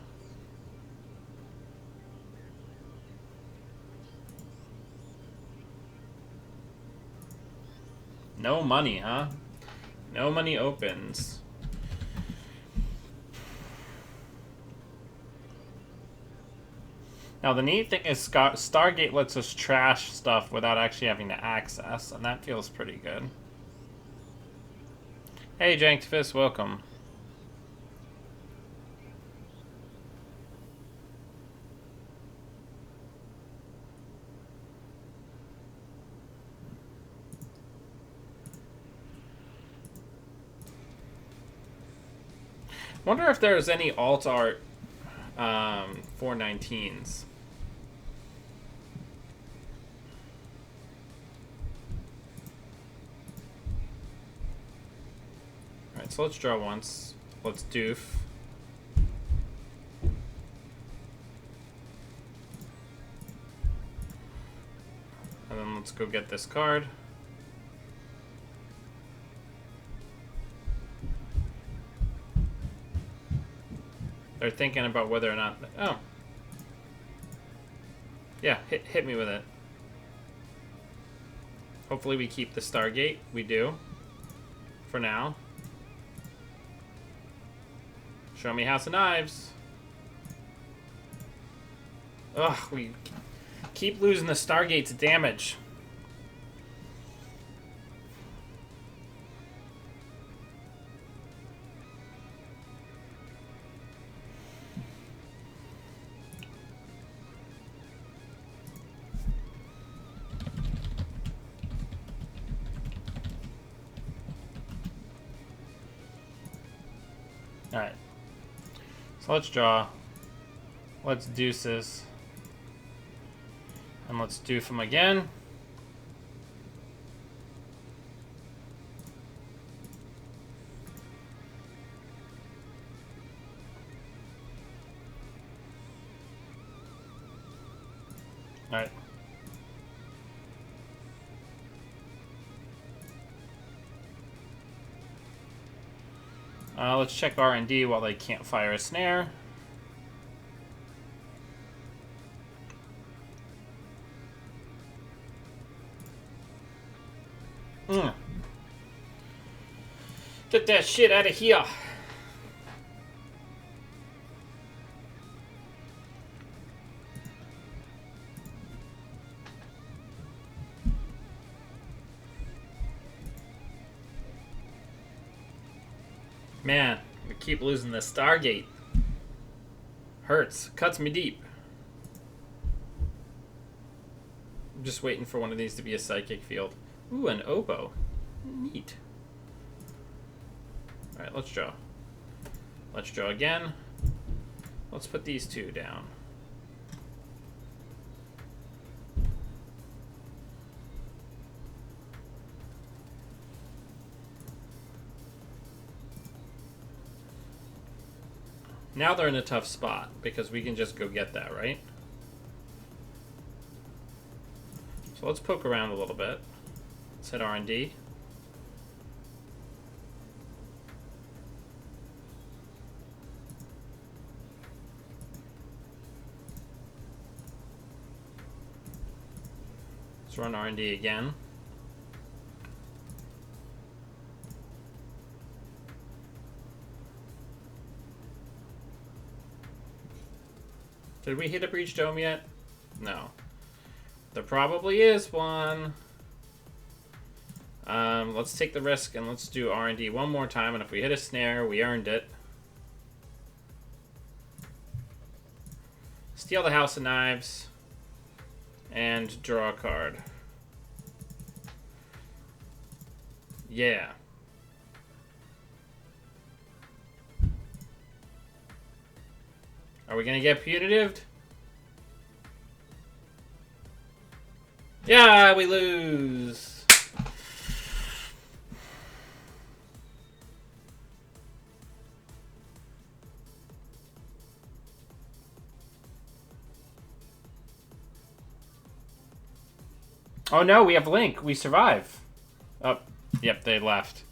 Speaker 1: No money, huh? No money opens. Now the neat thing is Stargate lets us trash stuff without actually having to access, and that feels pretty good. Hey, Jankfist, welcome. Wonder if there's any alt art 419s. Alright, so let's draw once. Let's doof. And then let's go get this card. They're thinking about whether or not... Oh. Yeah, hit me with it. Hopefully we keep the Stargate. We do. For now. Show me House of Knives. Ugh, we keep losing the Stargate to damage. So let's draw. Let's deuces. And let's doof him again. Alright. Let's check R&D while they can't fire a snare. Get that shit out of here. Man, we keep losing the Stargate. Hurts. Cuts me deep. I'm just waiting for one of these to be a psychic field. Ooh, an oboe. Neat. Alright, let's draw. Let's draw again. Let's put these two down. Now they're in a tough spot because we can just go get that, right? So let's poke around a little bit. Let's hit R&D. Let's run R&D again. Did we hit a breach dome yet? No. There probably is one. Let's take the risk and let's do R&D one more time, and if we hit a snare, we earned it. Steal the House of Knives and draw a card. Yeah. Are we gonna get punitive? Yeah, we lose. Oh no, we have Link. We survive. Oh, yep, they left.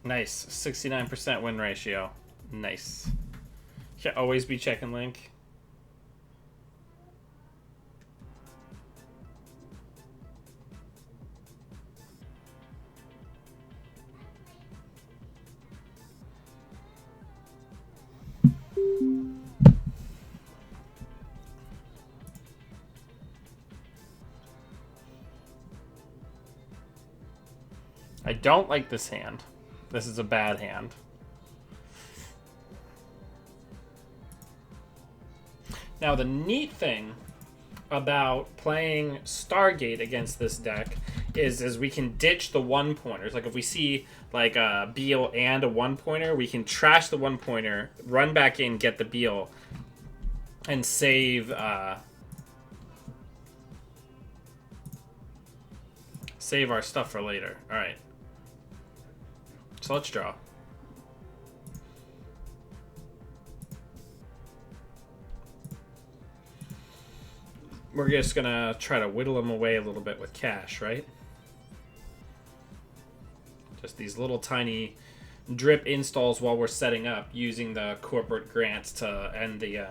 Speaker 1: Nice. 69% win ratio. Nice. Should always be checking Link. I don't like this hand. This is a bad hand. Now, the neat thing about playing Stargate against this deck is we can ditch the one-pointers. Like, if we see, like, a Beal and a one-pointer, we can trash the one-pointer, run back in, get the Beal, and save our stuff for later. All right. So let's draw. We're just gonna try to whittle them away a little bit with cash, right? Just these little tiny drip installs while we're setting up, using the corporate grants to end the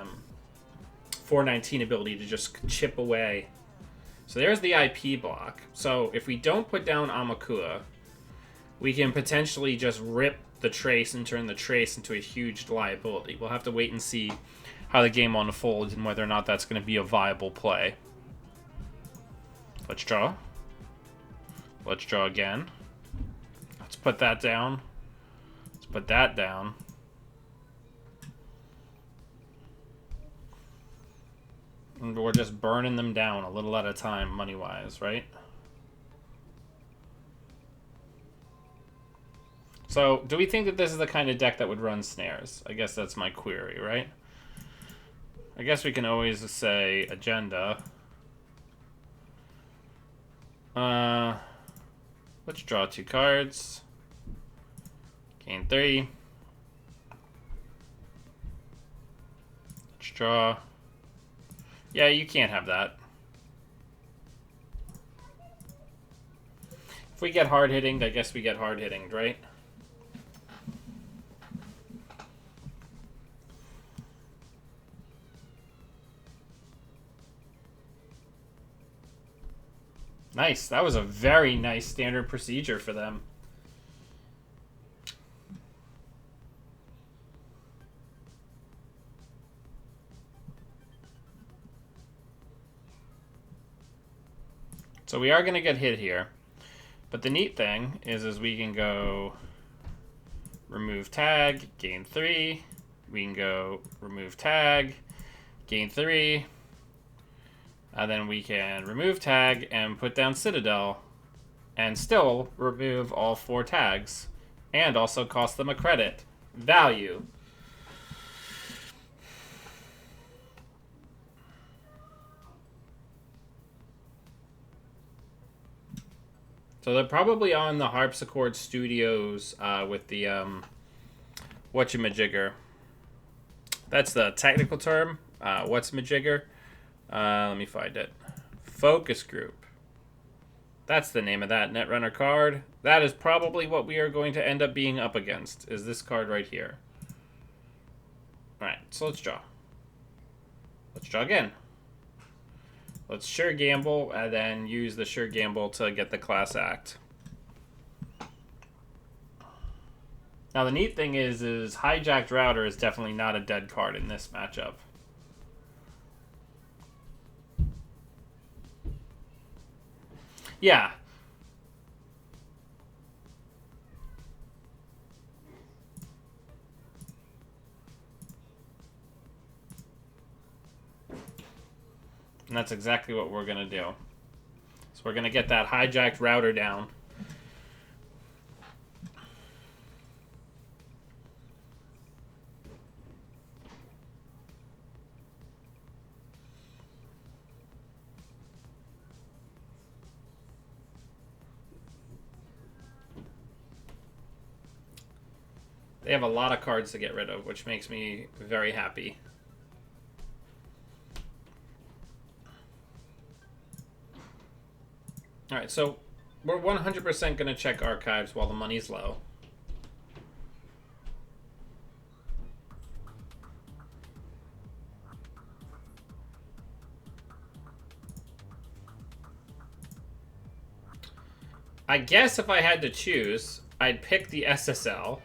Speaker 1: 419 ability to just chip away. So there's the IP block. So if we don't put down Amakua, we can potentially just rip the trace and turn the trace into a huge liability. We'll have to wait and see how the game unfolds and whether or not that's going to be a viable play. Let's draw. Let's draw again. Let's put that down. Let's put that down. And we're just burning them down a little at a time, money-wise, right? So, do we think that this is the kind of deck that would run snares? I guess that's my query, right? I guess we can always say agenda. Let's draw 2 cards. Gain 3. Let's draw. Yeah, you can't have that. If we get hard hitting, I guess we get hard hitting, right? Nice. That was a very nice standard procedure for them. So we are going to get hit here. But the neat thing is we can go remove tag, gain 3. We can go remove tag, gain 3. And then we can remove tag and put down Citadel and still remove all 4 tags and also cost them a credit. Value. So they're probably on the Harpsichord Studios with the whatchamajigger. That's the technical term. What's-majigger? Let me find it. Focus group. That's the name of that Netrunner card. That is probably what we are going to end up being up against, is this card right here. Alright, so let's draw. Let's draw again. Let's sure gamble, and then use the sure gamble to get the class act. Now the neat thing is Hijacked Router is definitely not a dead card in this matchup. Yeah. And that's exactly what we're going to do. So we're going to get that Hijacked Router down. They have a lot of cards to get rid of, which makes me very happy. Alright, so we're 100% going to check archives while the money's low. I guess if I had to choose, I'd pick the SSL.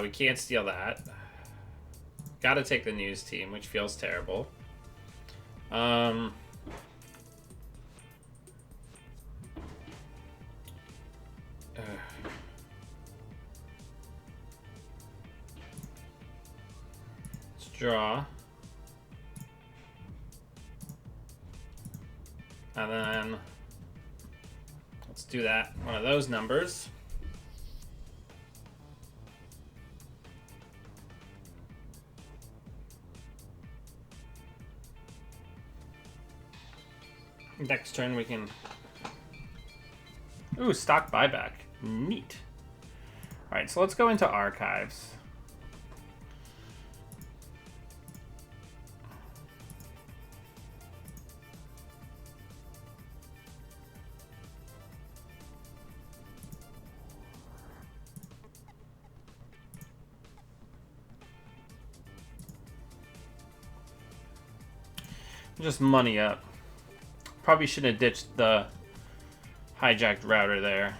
Speaker 1: We can't steal that. Gotta take the news team, which feels terrible. Let's draw. And then let's do that. One of those numbers. Next turn we can... Ooh, stock buyback. Neat. Alright, so let's go into archives. Just money up. Probably shouldn't have ditched the Hijacked Router there.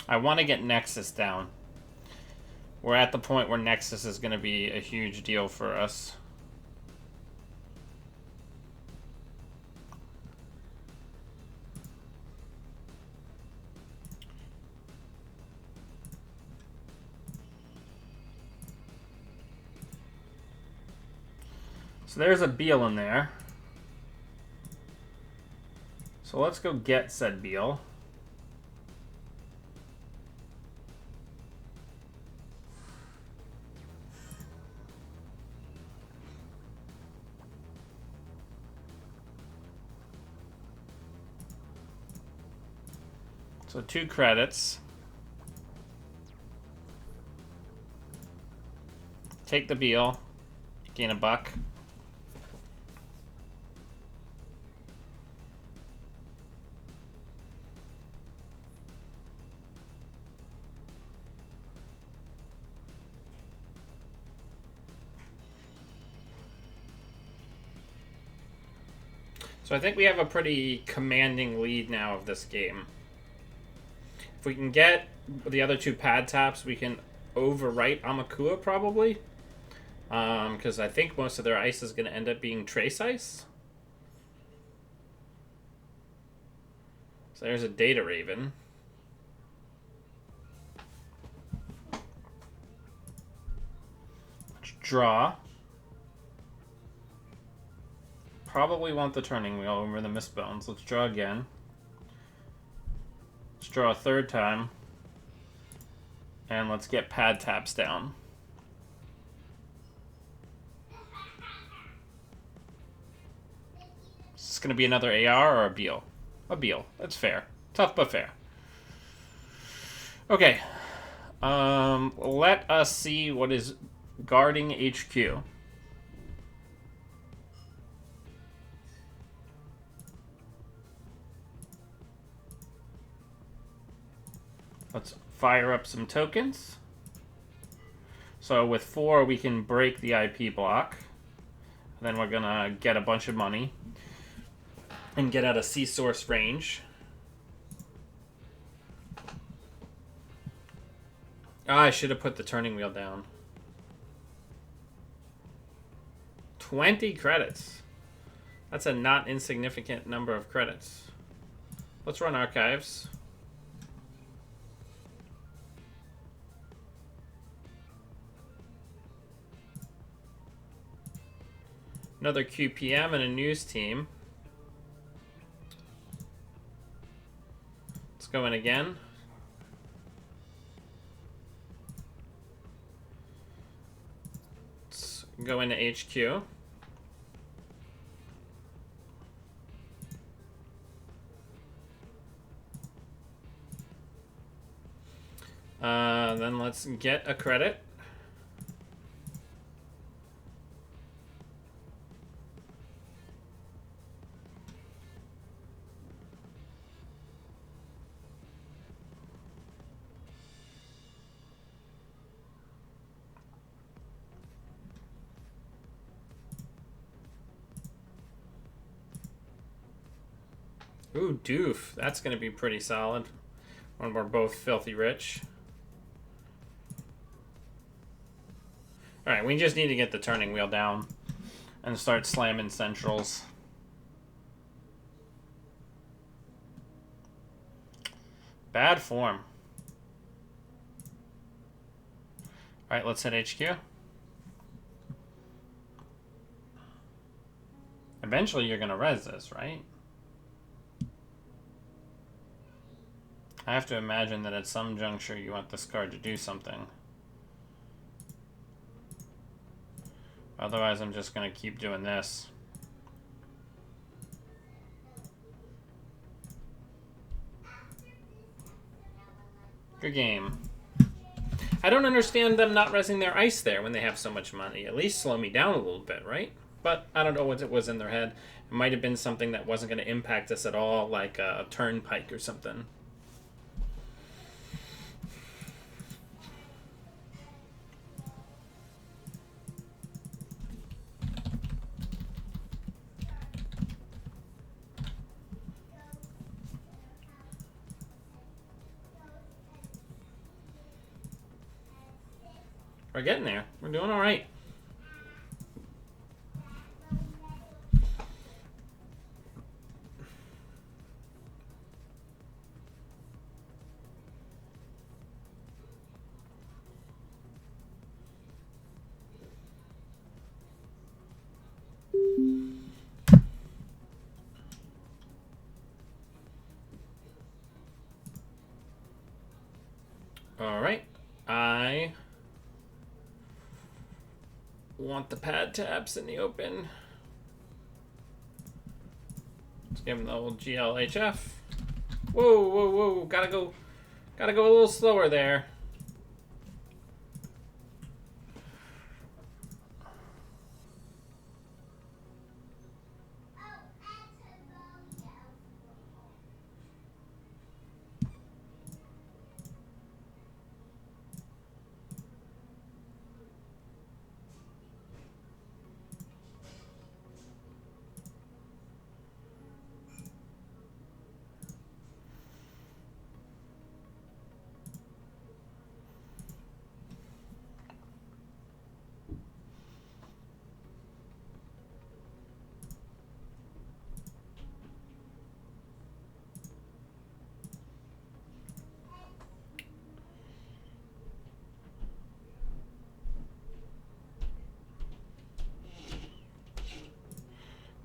Speaker 1: I want to get Nexus down. We're at the point where Nexus is going to be a huge deal for us. So there's a Beal in there. So let's go get said Beal. So 2 credits. Take the Beal. Gain a buck. So I think we have a pretty commanding lead now of this game. If we can get the other 2 pad taps, we can overwrite Amakua probably. Because I think most of their ice is going to end up being trace ice. So there's a Data Raven. Let's draw. Probably want the turning wheel over the Mistbones. Let's draw again. Let's draw a 3rd time. And let's get pad taps down. Is this going to be another AR or a Beal? A Beal. That's fair. Tough but fair. Okay. Let us see what is guarding HQ. Let's fire up some tokens. So with 4, we can break the IP block. Then we're gonna get a bunch of money and get out of C-source range. I should have put the turning wheel down. 20 credits. That's a not insignificant number of credits. Let's run archives. Another QPM and a news team. Let's go in again. Let's go into HQ. Then let's get a credit. Ooh, doof. That's going to be pretty solid when we're both filthy rich. Alright, we just need to get the turning wheel down and start slamming centrals. Bad form. Alright, let's hit HQ. Eventually you're going to res this, right? I have to imagine that at some juncture you want this card to do something. Otherwise I'm just going to keep doing this. Good game. I don't understand them not resing their ice there when they have so much money. At least slow me down a little bit, right? But I don't know what it was in their head. It might have been something that wasn't going to impact us at all, like a turnpike or something. We're getting there. We're doing all right. All right. I want the pad tabs in the open. Let's give him the old GLHF. Whoa, whoa, whoa. Gotta go a little slower there.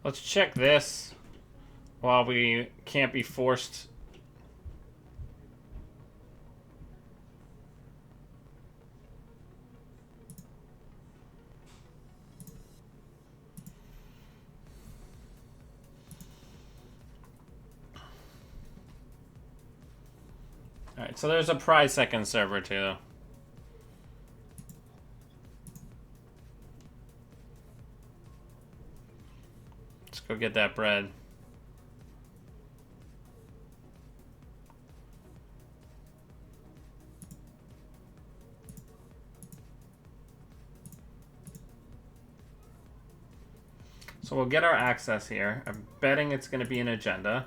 Speaker 1: Let's check this while we can't be forced. Alright, so there's a prize second server too. Let's go get that bread. So we'll get our access here. I'm betting it's going to be an agenda.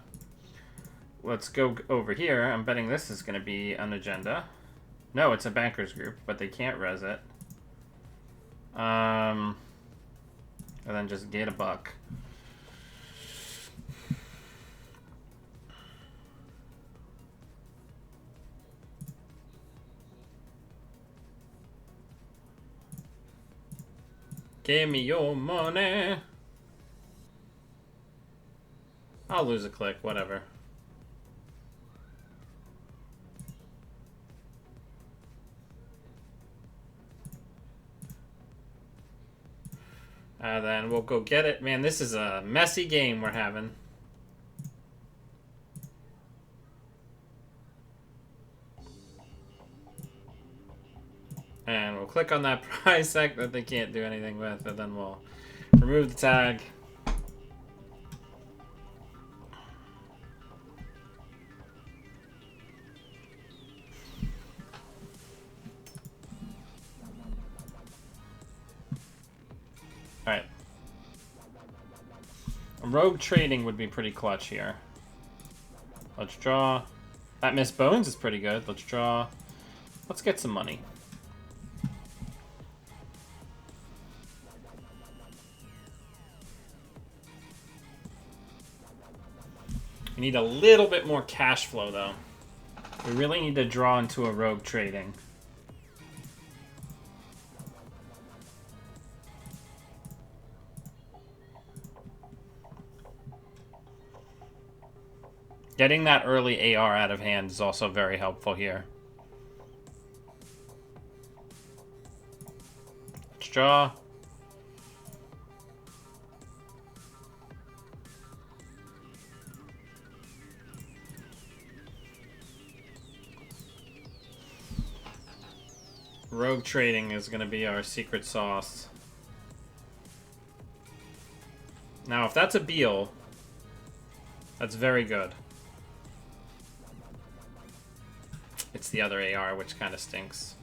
Speaker 1: Let's go over here. I'm betting this is going to be an agenda. No, it's a bankers group, but they can't res it. And then just get a buck. Give me your money. I'll lose a click, whatever. Then we'll go get it. Man, this is a messy game we're having. And we'll click on that prize sec that they can't do anything with, and then we'll remove the tag. Alright. Rogue trading would be pretty clutch here. Let's draw. That Miss Bones is pretty good. Let's draw. Let's get some money. We need a little bit more cash flow, though. We really need to draw into a rogue trading. Getting that early AR out of hand is also very helpful here. Let's draw. Rogue trading is going to be our secret sauce. Now, if that's a Beal, that's very good. It's the other AR, which kind of stinks.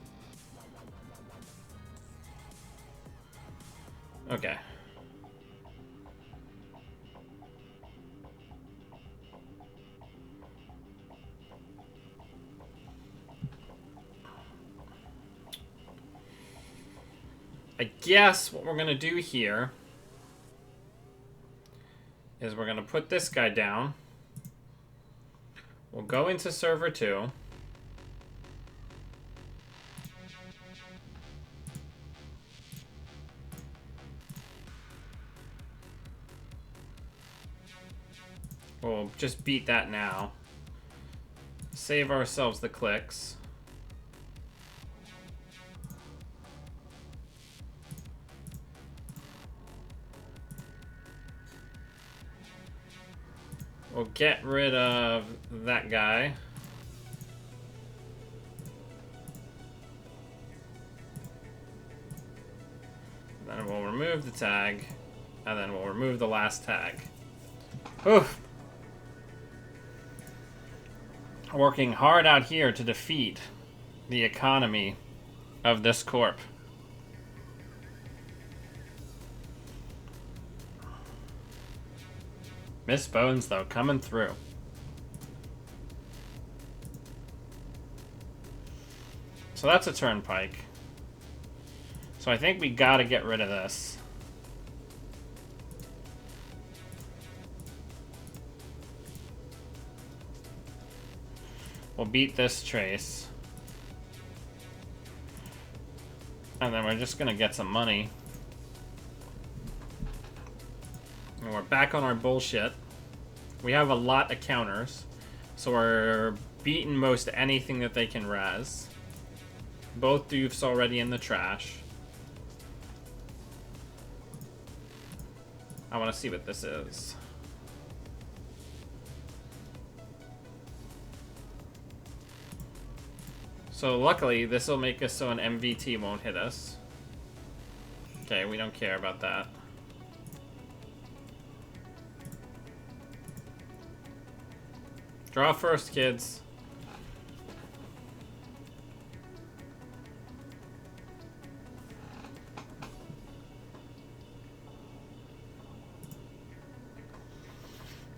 Speaker 1: Okay. I guess what we're going to do here is we're going to put this guy down. We'll go into server 2. We'll just beat that now. Save ourselves the clicks. We'll get rid of that guy. Then we'll remove the tag. And then we'll remove the last tag. Oof. Working hard out here to defeat the economy of this corp. Miss Bones, though, coming through. So that's a turnpike. So I think we gotta get rid of this. We'll beat this trace. And then we're just gonna get some money. And we're back on our bullshit. We have a lot of counters. So we're beating most anything that they can res. Both doofs already in the trash. I want to see what this is. So luckily, this will make us so an MVT won't hit us. Okay, we don't care about that. Draw first, kids.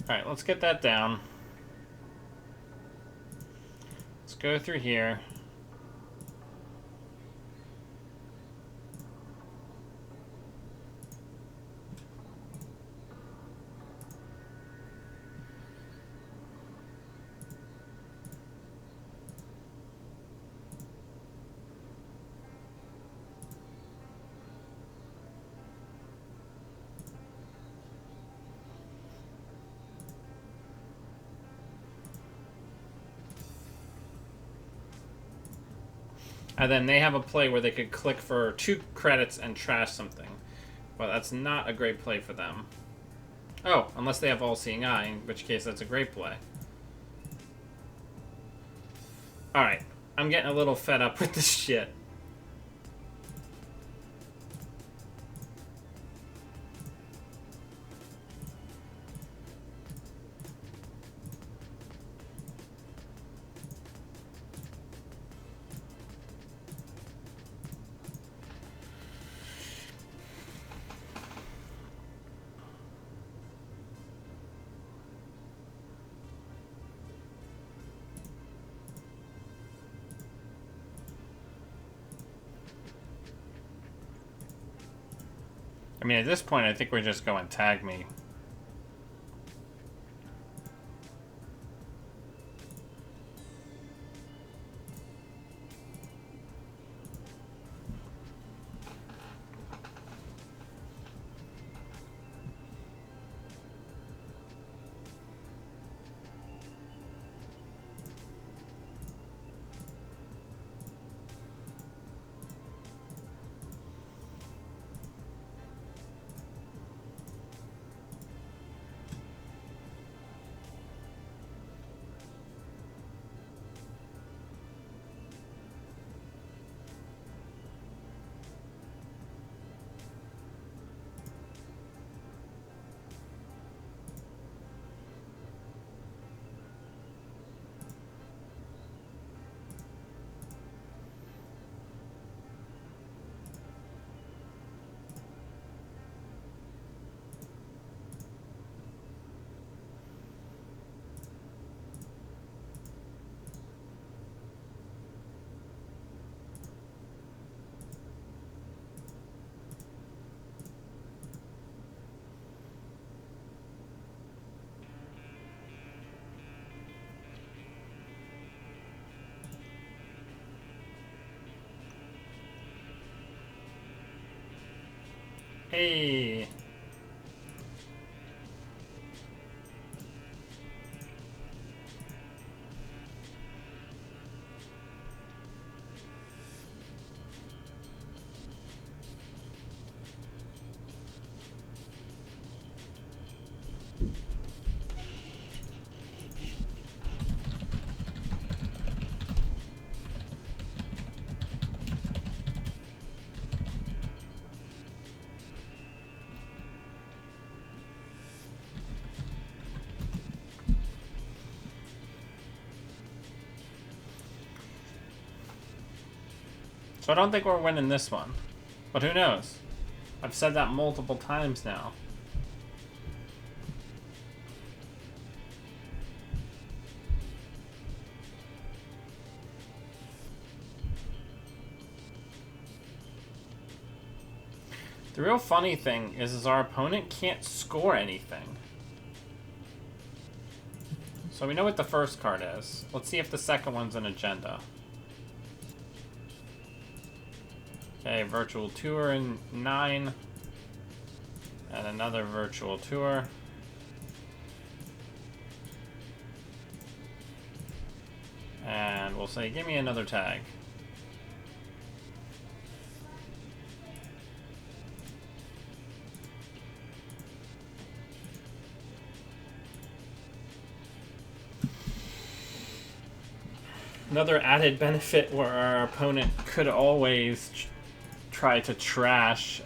Speaker 1: Alright, let's get that down. Let's go through here. And then they have a play where they could click for 2 credits and trash something. But that's not a great play for them. Oh, unless they have All-Seeing Eye, in which case that's a great play. Alright, I'm getting a little fed up with this shit. I mean, at this point, I think we're just going tag me. Hey. So I don't think we're winning this one. But who knows? I've said that multiple times now. The real funny thing is our opponent can't score anything. So we know what the first card is. Let's see if the second one's an agenda. Okay, virtual tour in 9. And another virtual tour. And we'll say, give me another tag. Another added benefit where our opponent could always try to trash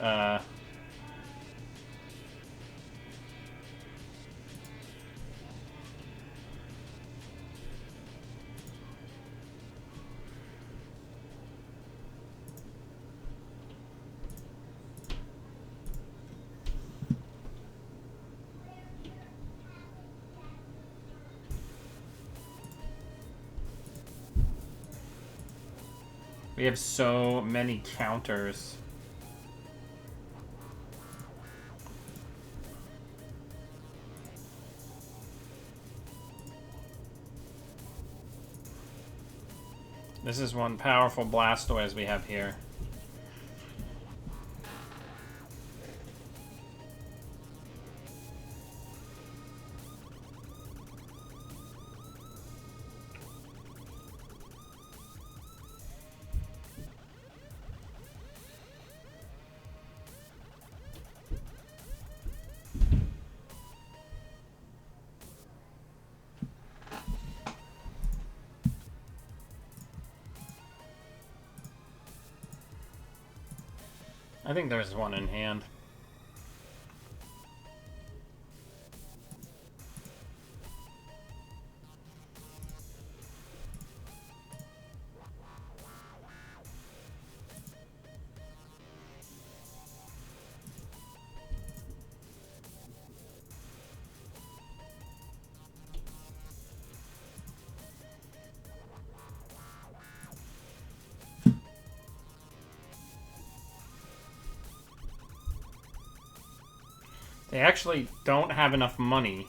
Speaker 1: we have so many counters. This is one powerful Blastoise we have here. I think there's one in hand. They actually don't have enough money.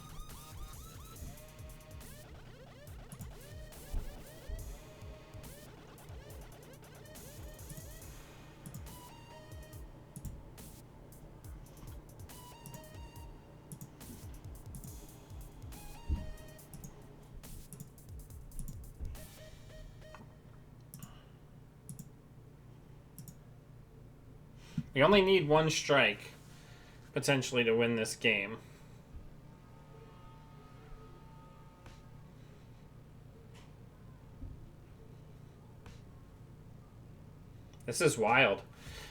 Speaker 1: We only need one strike, potentially, to win this game. This is wild.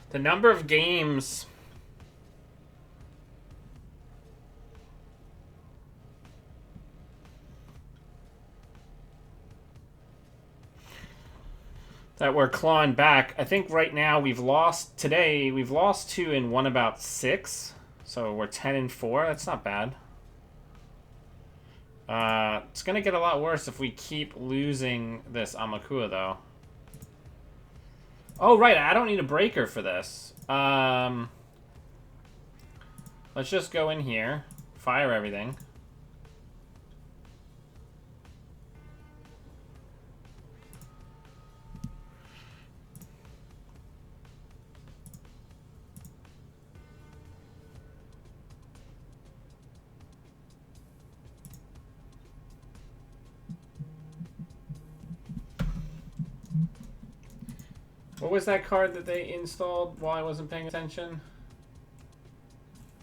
Speaker 1: The number of games that we're clawing back. I think right now we've lost 2 and won about 6. So we're 10-4. That's not bad. It's going to get a lot worse if we keep losing this Amakua, though. Oh, right. I don't need a breaker for this. Let's just go in here. Fire everything. What was that card that they installed while I wasn't paying attention?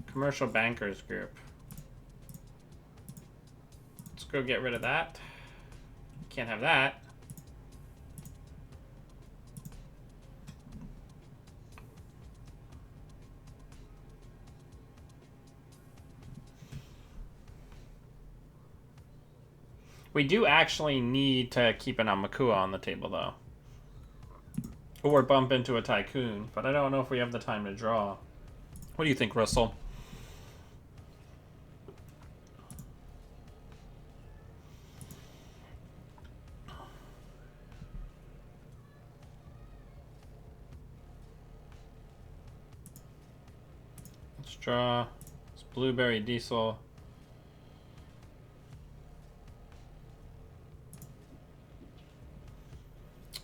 Speaker 1: Commercial Bankers Group. Let's go get rid of that. Can't have that. We do actually need to keep an Amakua on the table, though. Or bump into a Tycoon, but I don't know if we have the time to draw. What do you think, Russell? Let's draw. It's Blueberry Diesel.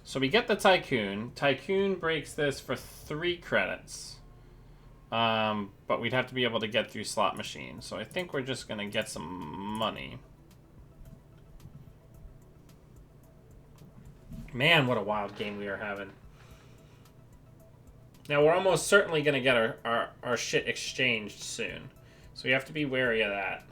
Speaker 1: So we get the Tycoon. Tycoon breaks this for 3 credits. But we'd have to be able to get through Slot Machine. So I think we're just going to get some money. Man, what a wild game we are having. Now, we're almost certainly going to get our shit exchanged soon. So we have to be wary of that.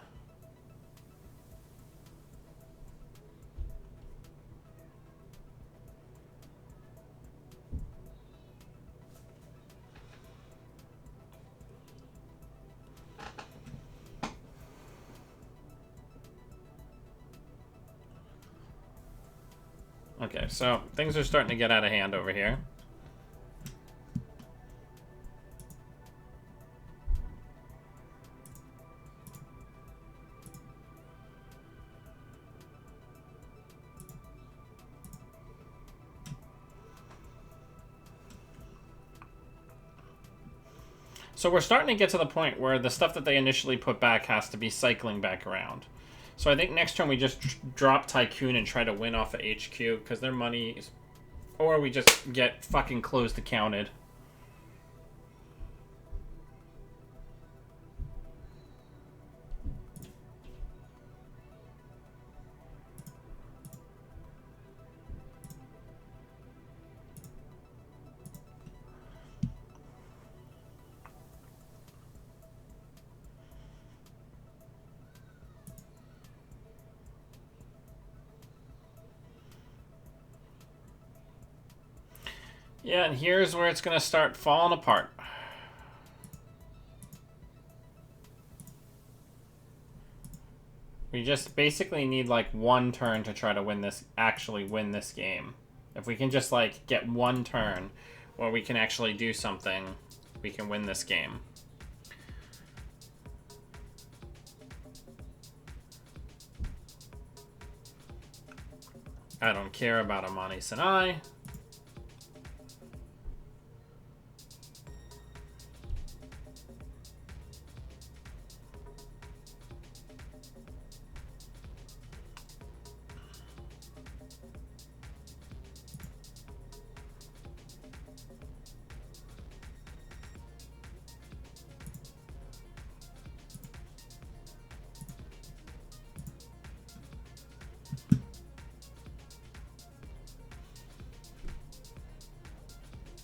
Speaker 1: Okay, so things are starting to get out of hand over here. So we're starting to get to the point where the stuff that they initially put back has to be cycling back around. So I think next turn we just drop Tycoon and try to win off of HQ, because their money is... Or we just get fucking closed accounted. Yeah, and here's where it's going to start falling apart. We just basically need like one turn to try to win this, actually win this game. If we can just like get one turn where we can actually do something, we can win this game. I don't care about Amani Sinai.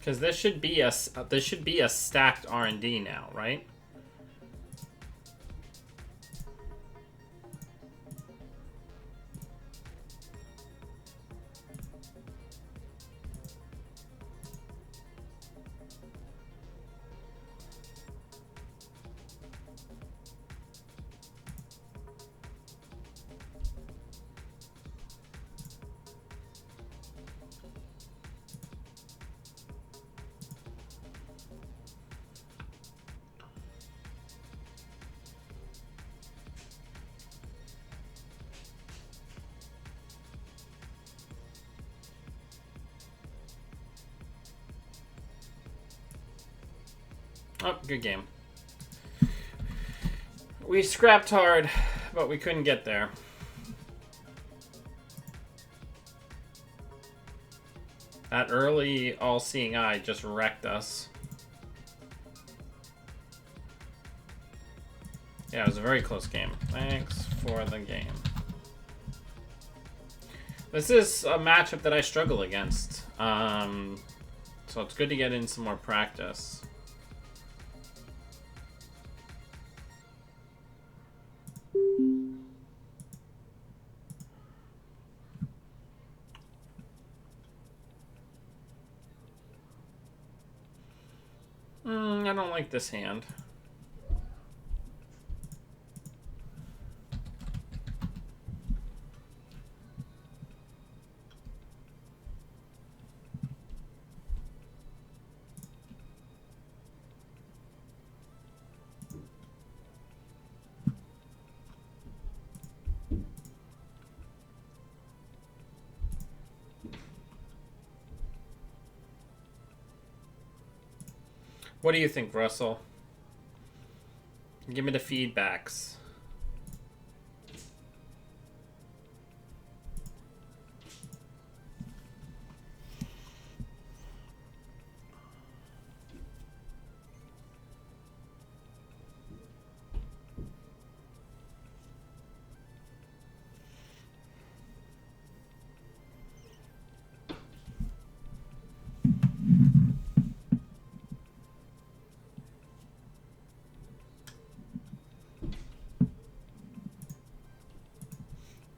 Speaker 1: Because this should be a stacked R&D now, right? Oh, good game. We scrapped hard, but we couldn't get there. That early all-seeing eye just wrecked us. Yeah, it was a very close game. Thanks for the game. This is a matchup that I struggle against. So it's good to get in some more practice. I don't like this hand. What do you think, Russell? Give me the feedbacks.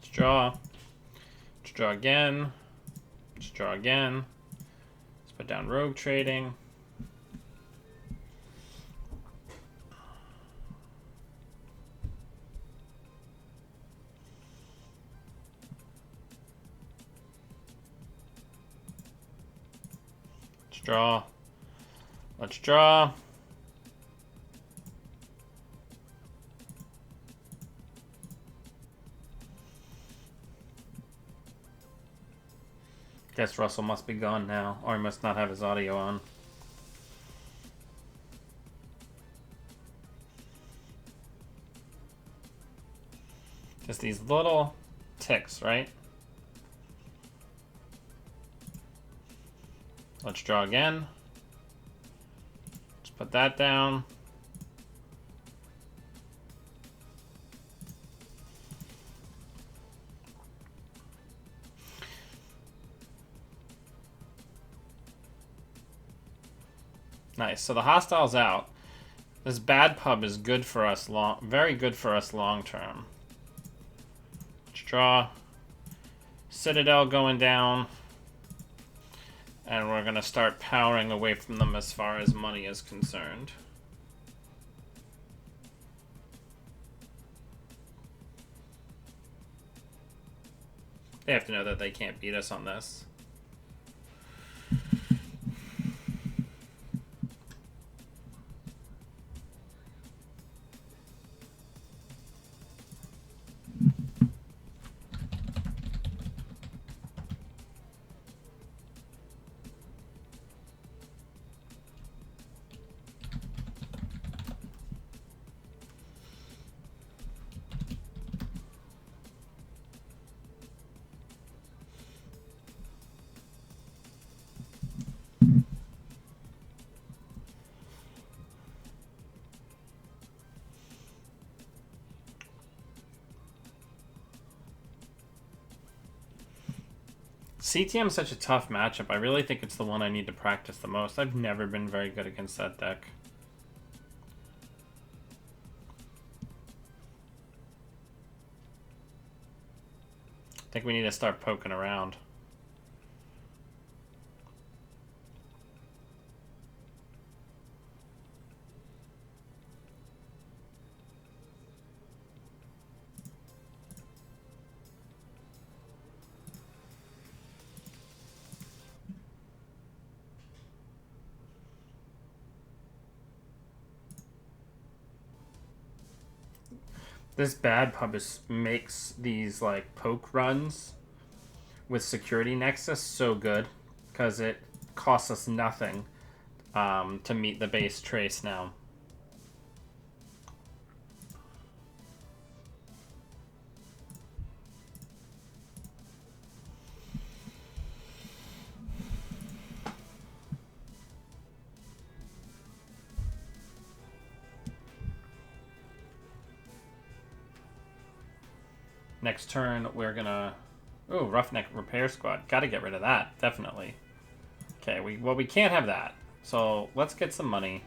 Speaker 1: Let's draw. Let's draw again. Let's draw again. Let's put down rogue trading. Let's draw. Let's draw. Guess Russell must be gone now, or he must not have his audio on. Just these little ticks, right? Let's draw again. Let's put that down. Nice. So the hostile's out. This bad pub is good for us very good for us long term. Let's draw. Citadel going down. And we're gonna start powering away from them as far as money is concerned. They have to know that they can't beat us on this. CTM is such a tough matchup. I really think it's the one I need to practice the most. I've never been very good against that deck. I think we need to start poking around. This bad pub makes these like poke runs with security nexus so good because it costs us nothing to meet the base trace now. Next turn, we're gonna... Ooh, Roughneck Repair Squad. Gotta get rid of that, definitely. Okay, we can't have that. So let's get some money.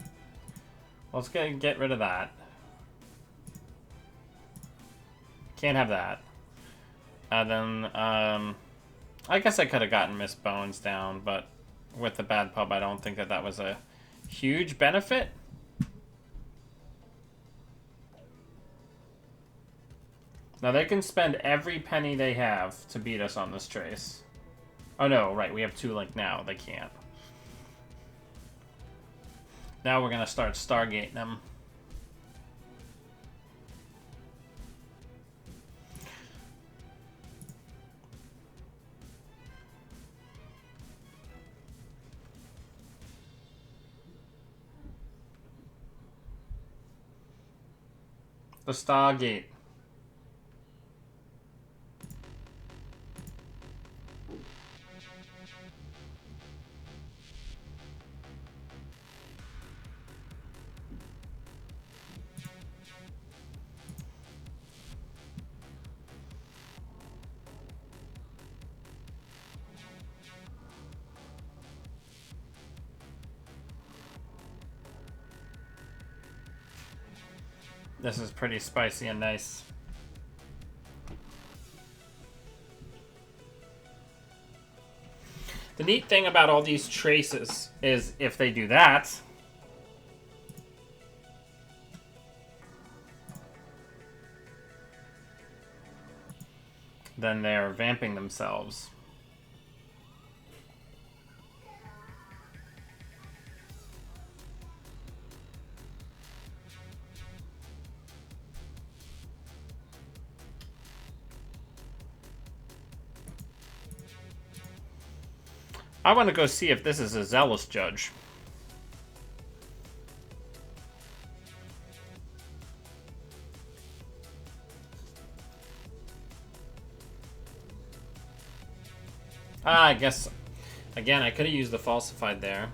Speaker 1: Let's get rid of that. Can't have that. And then, I guess I could have gotten Miss Bones down, but with the bad pub, I don't think that that was a huge benefit. Now they can spend every penny they have to beat us on this trace. Oh no, right, we have 2 Link now. They can't. Now we're gonna start Stargating them. The Stargate. This is pretty spicy and nice. The neat thing about all these traces is if they do that, then they're vamping themselves. I want to go see if this is a zealous judge. Ah, I guess, again, I could have used the falsified there.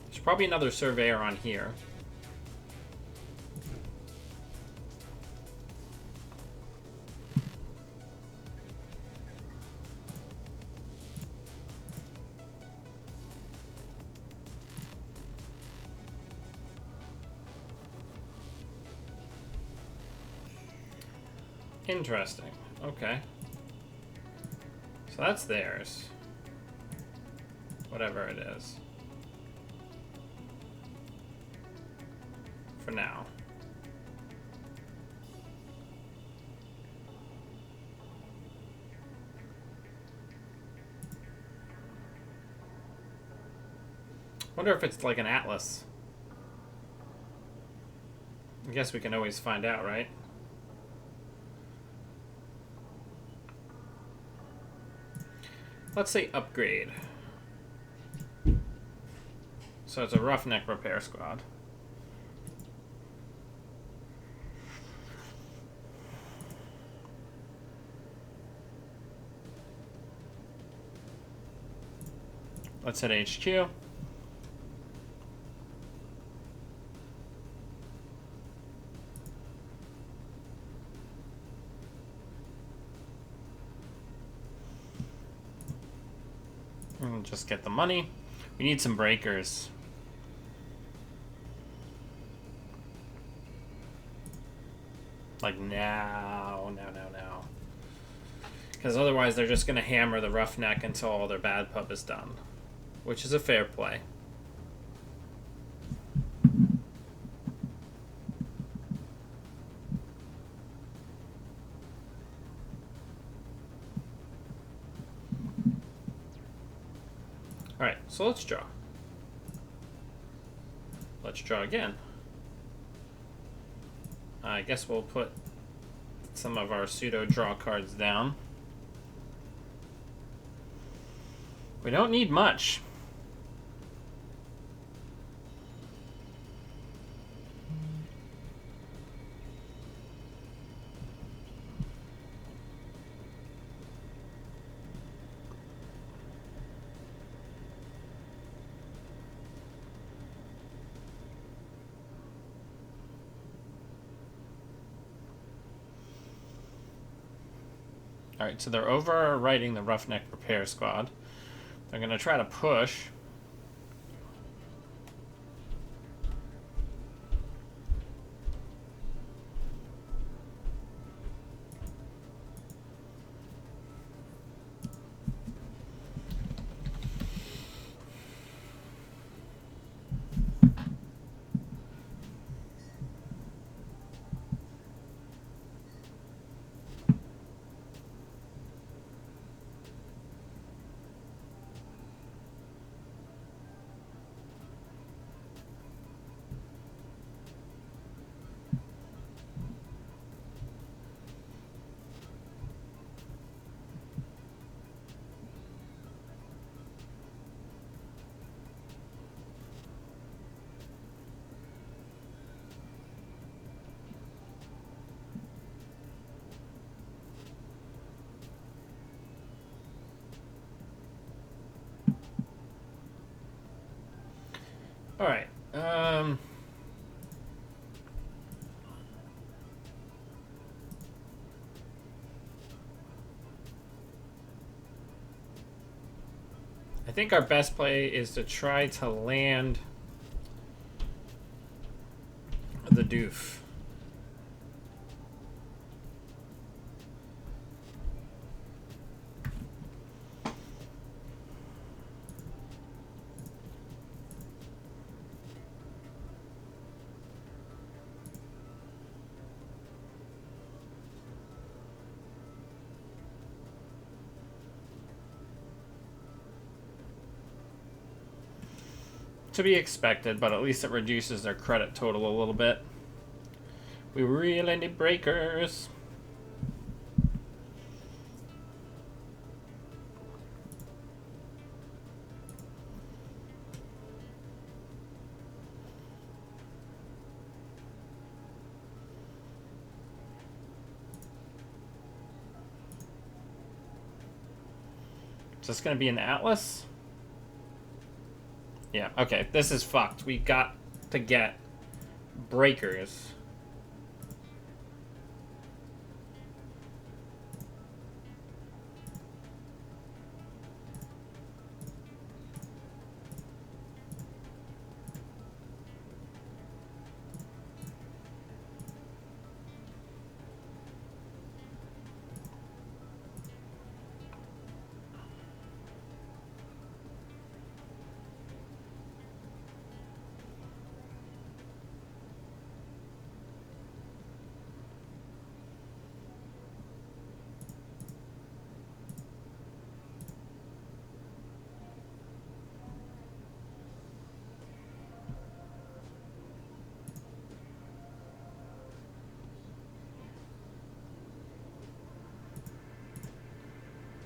Speaker 1: There's probably another surveyor on here. Interesting. Okay. So that's theirs. Whatever it is. For now. Wonder if it's like an atlas. I guess we can always find out, right? Let's say upgrade. So it's a roughneck repair squad. Let's hit HQ. And just get the money. We need some breakers. Like now. Because otherwise they're just going to hammer the roughneck until all their bad pub is done. Which is a fair play. Alright, so let's draw. Let's draw again. I guess we'll put some of our pseudo draw cards down. We don't need much. Alright, so they're overriding the Roughneck Repair Squad. They're going to try to push. Alright. I think our best play is to try to land the doof. To be expected, but at least it reduces their credit total a little bit. We really need breakers. Is this going to be an Atlas? Yeah, okay, this is fucked. We got to get breakers.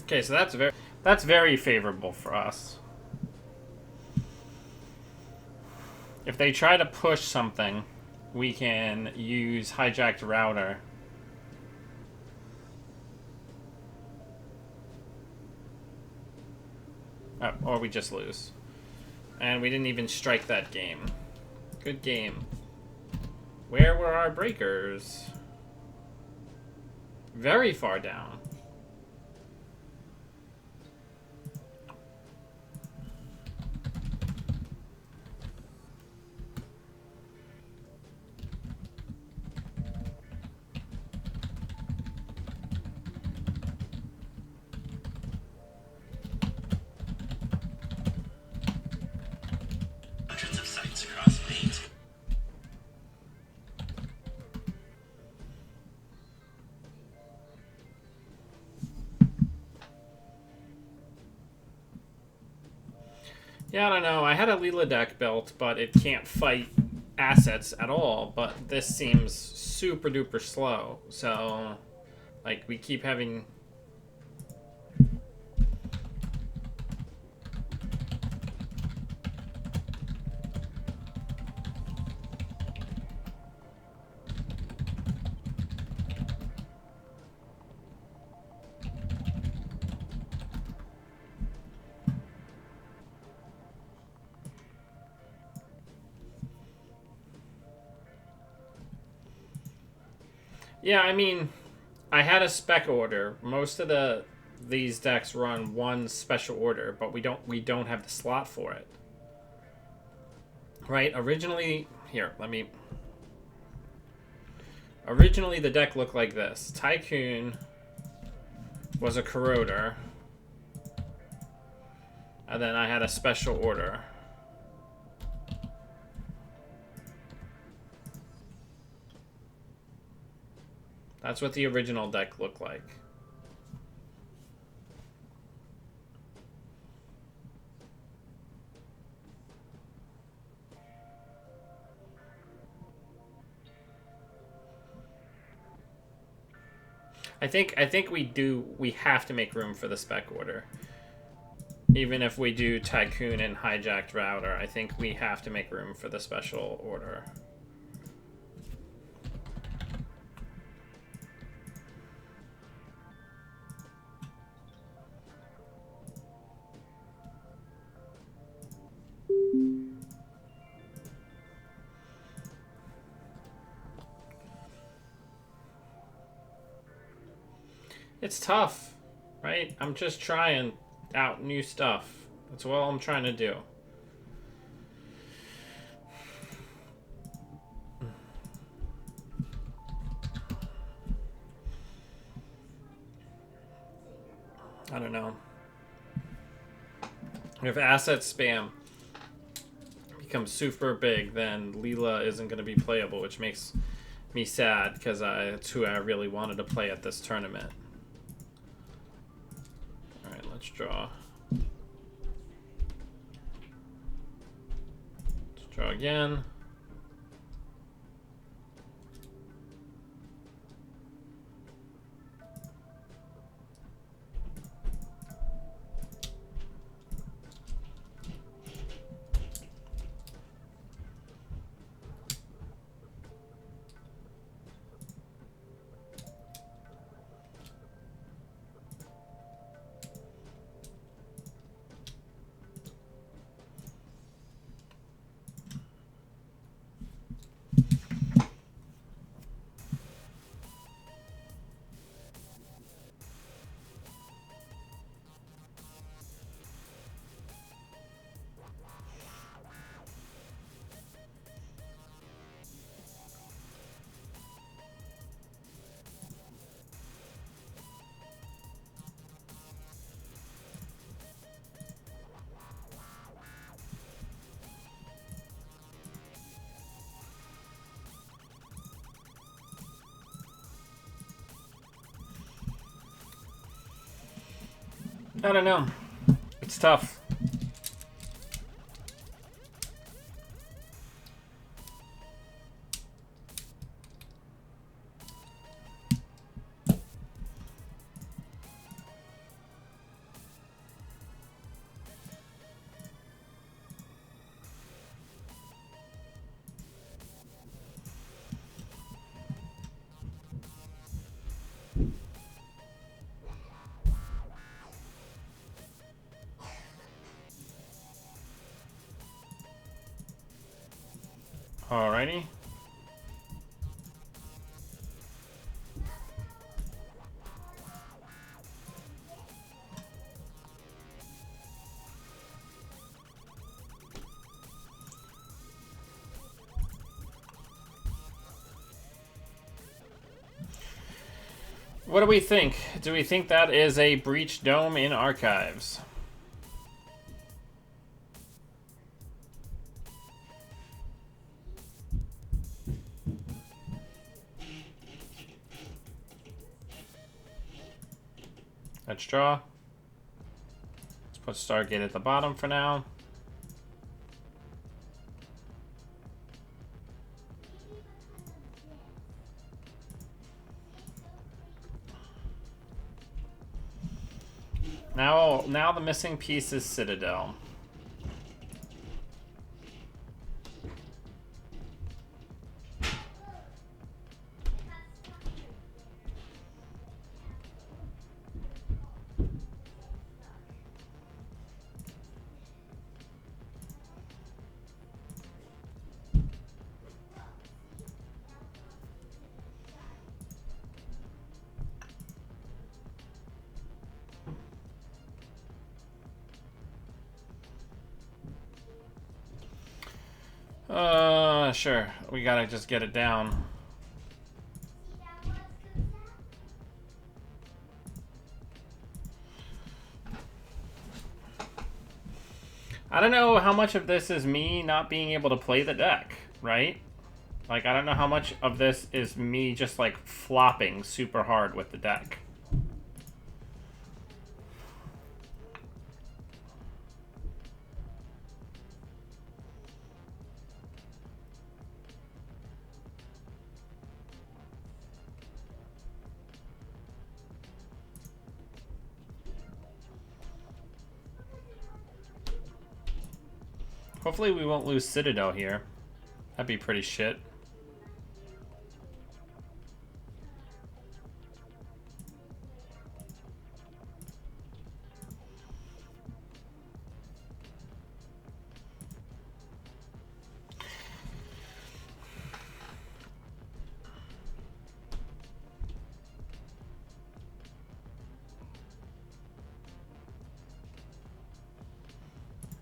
Speaker 1: Okay, so that's very favorable for us. If they try to push something, we can use hijacked router. Oh, or we just lose. And we didn't even strike that game. Good game. Where were our breakers? Very far down. Yeah, I don't know. I had a Leela deck built, but it can't fight assets at all. But this seems super duper slow. So, like, we keep having... Yeah, I mean, I had a spec order. Most of these decks run one special order, but we don't have the slot for it. Right? Originally, Originally the deck looked like this. Tycoon was a corroder. And then I had a special order. That's what the original deck looked like. I think we have to make room for the spec order. Even if we do Tycoon and Hijacked Router, I think we have to make room for the special order. It's tough, right? I'm just trying out new stuff. That's all I'm trying to do. I don't know. If asset spam becomes super big, then Leela isn't going to be playable, which makes me sad because it's who I really wanted to play at this tournament. Alright, let's draw. Let's draw again. I don't know. It's tough. Alrighty. What do we think? Do we think that is a breached dome in archives? Let's draw. Let's put Stargate at the bottom for now. Now the missing piece is Citadel. Sure. We gotta just get it down. I don't know how much of this is me not being able to play the deck, right? Like, I don't know how much of this is me just, like, flopping super hard with the deck. Hopefully we won't lose Citadel here. That'd be pretty shit.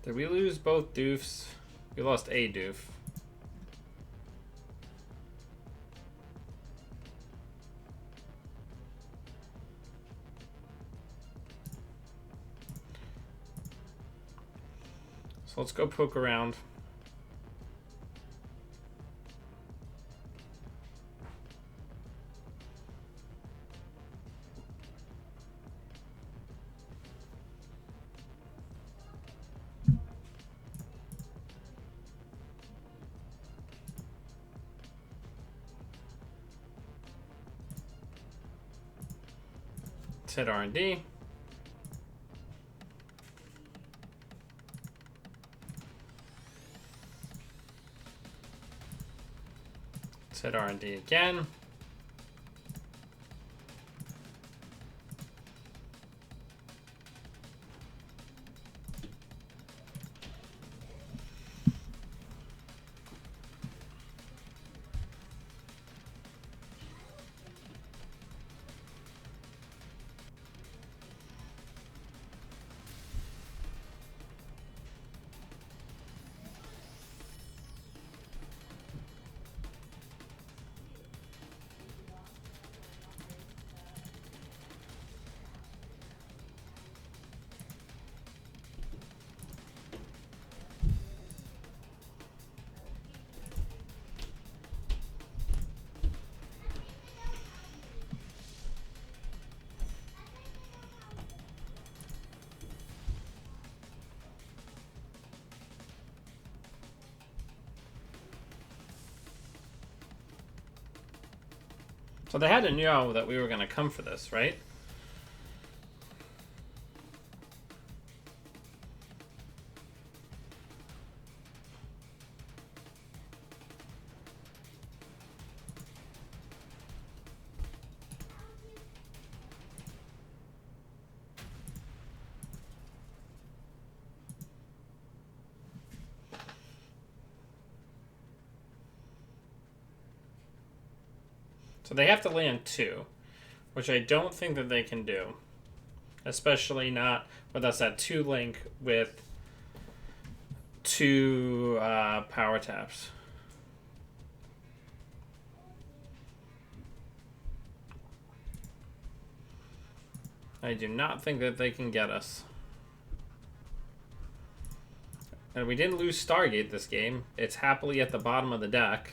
Speaker 1: Did we lose both doofs? We lost a doof. So let's go poke around. Let's hit R&D. Let's hit R&D again. So they had to know that we were going to come for this, right? So they have to land 2, which I don't think that they can do. Especially not with us at 2 link with 2 power taps. I do not think that they can get us. And we didn't lose Stargate this game. It's happily at the bottom of the deck.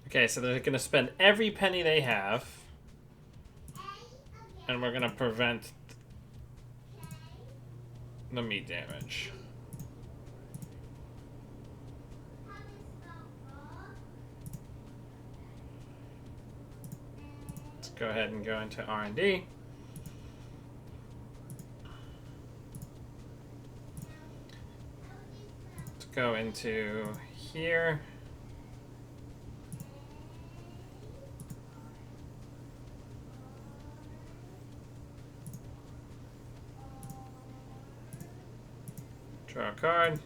Speaker 1: Okay, so they're going to spend every penny they have. And we're going to prevent the meat damage. Let's go ahead and go into R&D. go into here. Draw a card.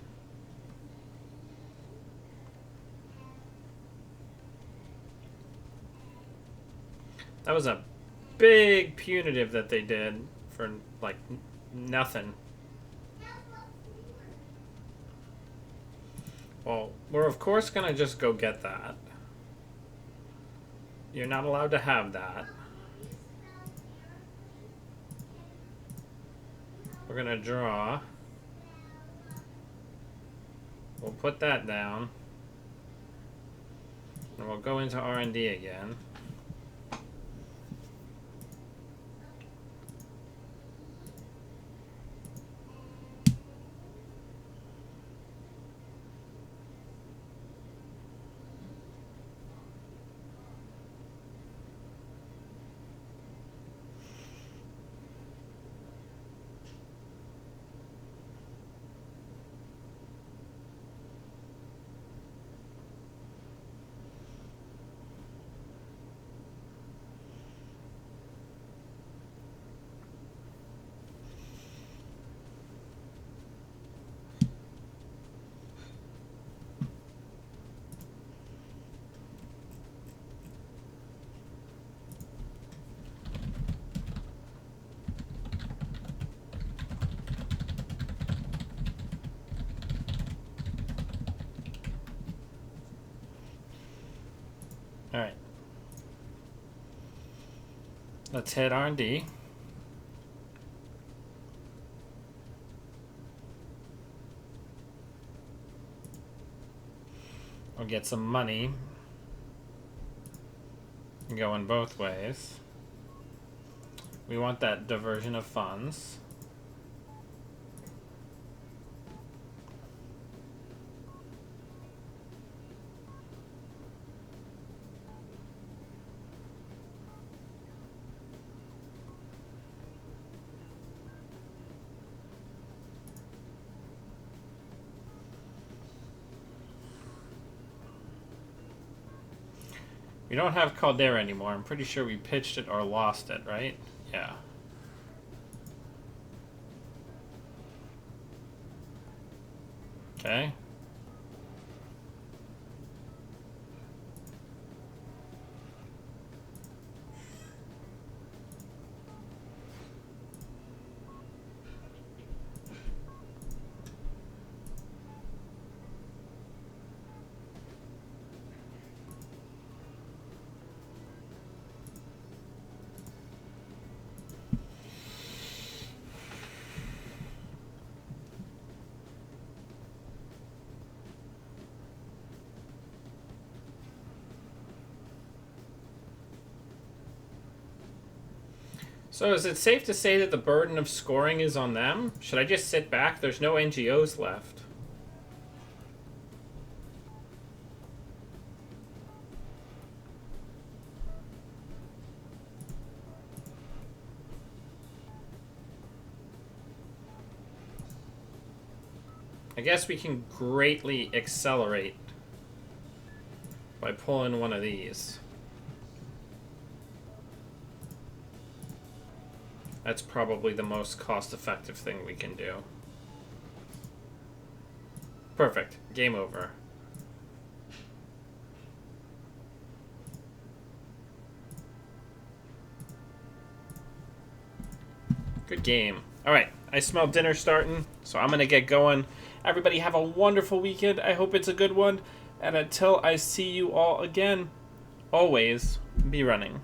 Speaker 1: That was a big punitive that they did for, like, nothing. Well, we're of course gonna just go get that. You're not allowed to have that. We're gonna draw. We'll put that down. And we'll go into R&D again. Alright. Let's hit R&D. We'll get some money. Going both ways. We want that diversion of funds. We don't have Caldera anymore. I'm pretty sure we pitched it or lost it, right? Yeah. Okay. So is it safe to say that the burden of scoring is on them? Should I just sit back? There's no NGOs left. I guess we can greatly accelerate by pulling one of these. That's probably the most cost-effective thing we can do. Perfect. Game over. Good game. Alright, I smell dinner starting, so I'm gonna get going. Everybody have a wonderful weekend. I hope it's a good one. And until I see you all again, always be running.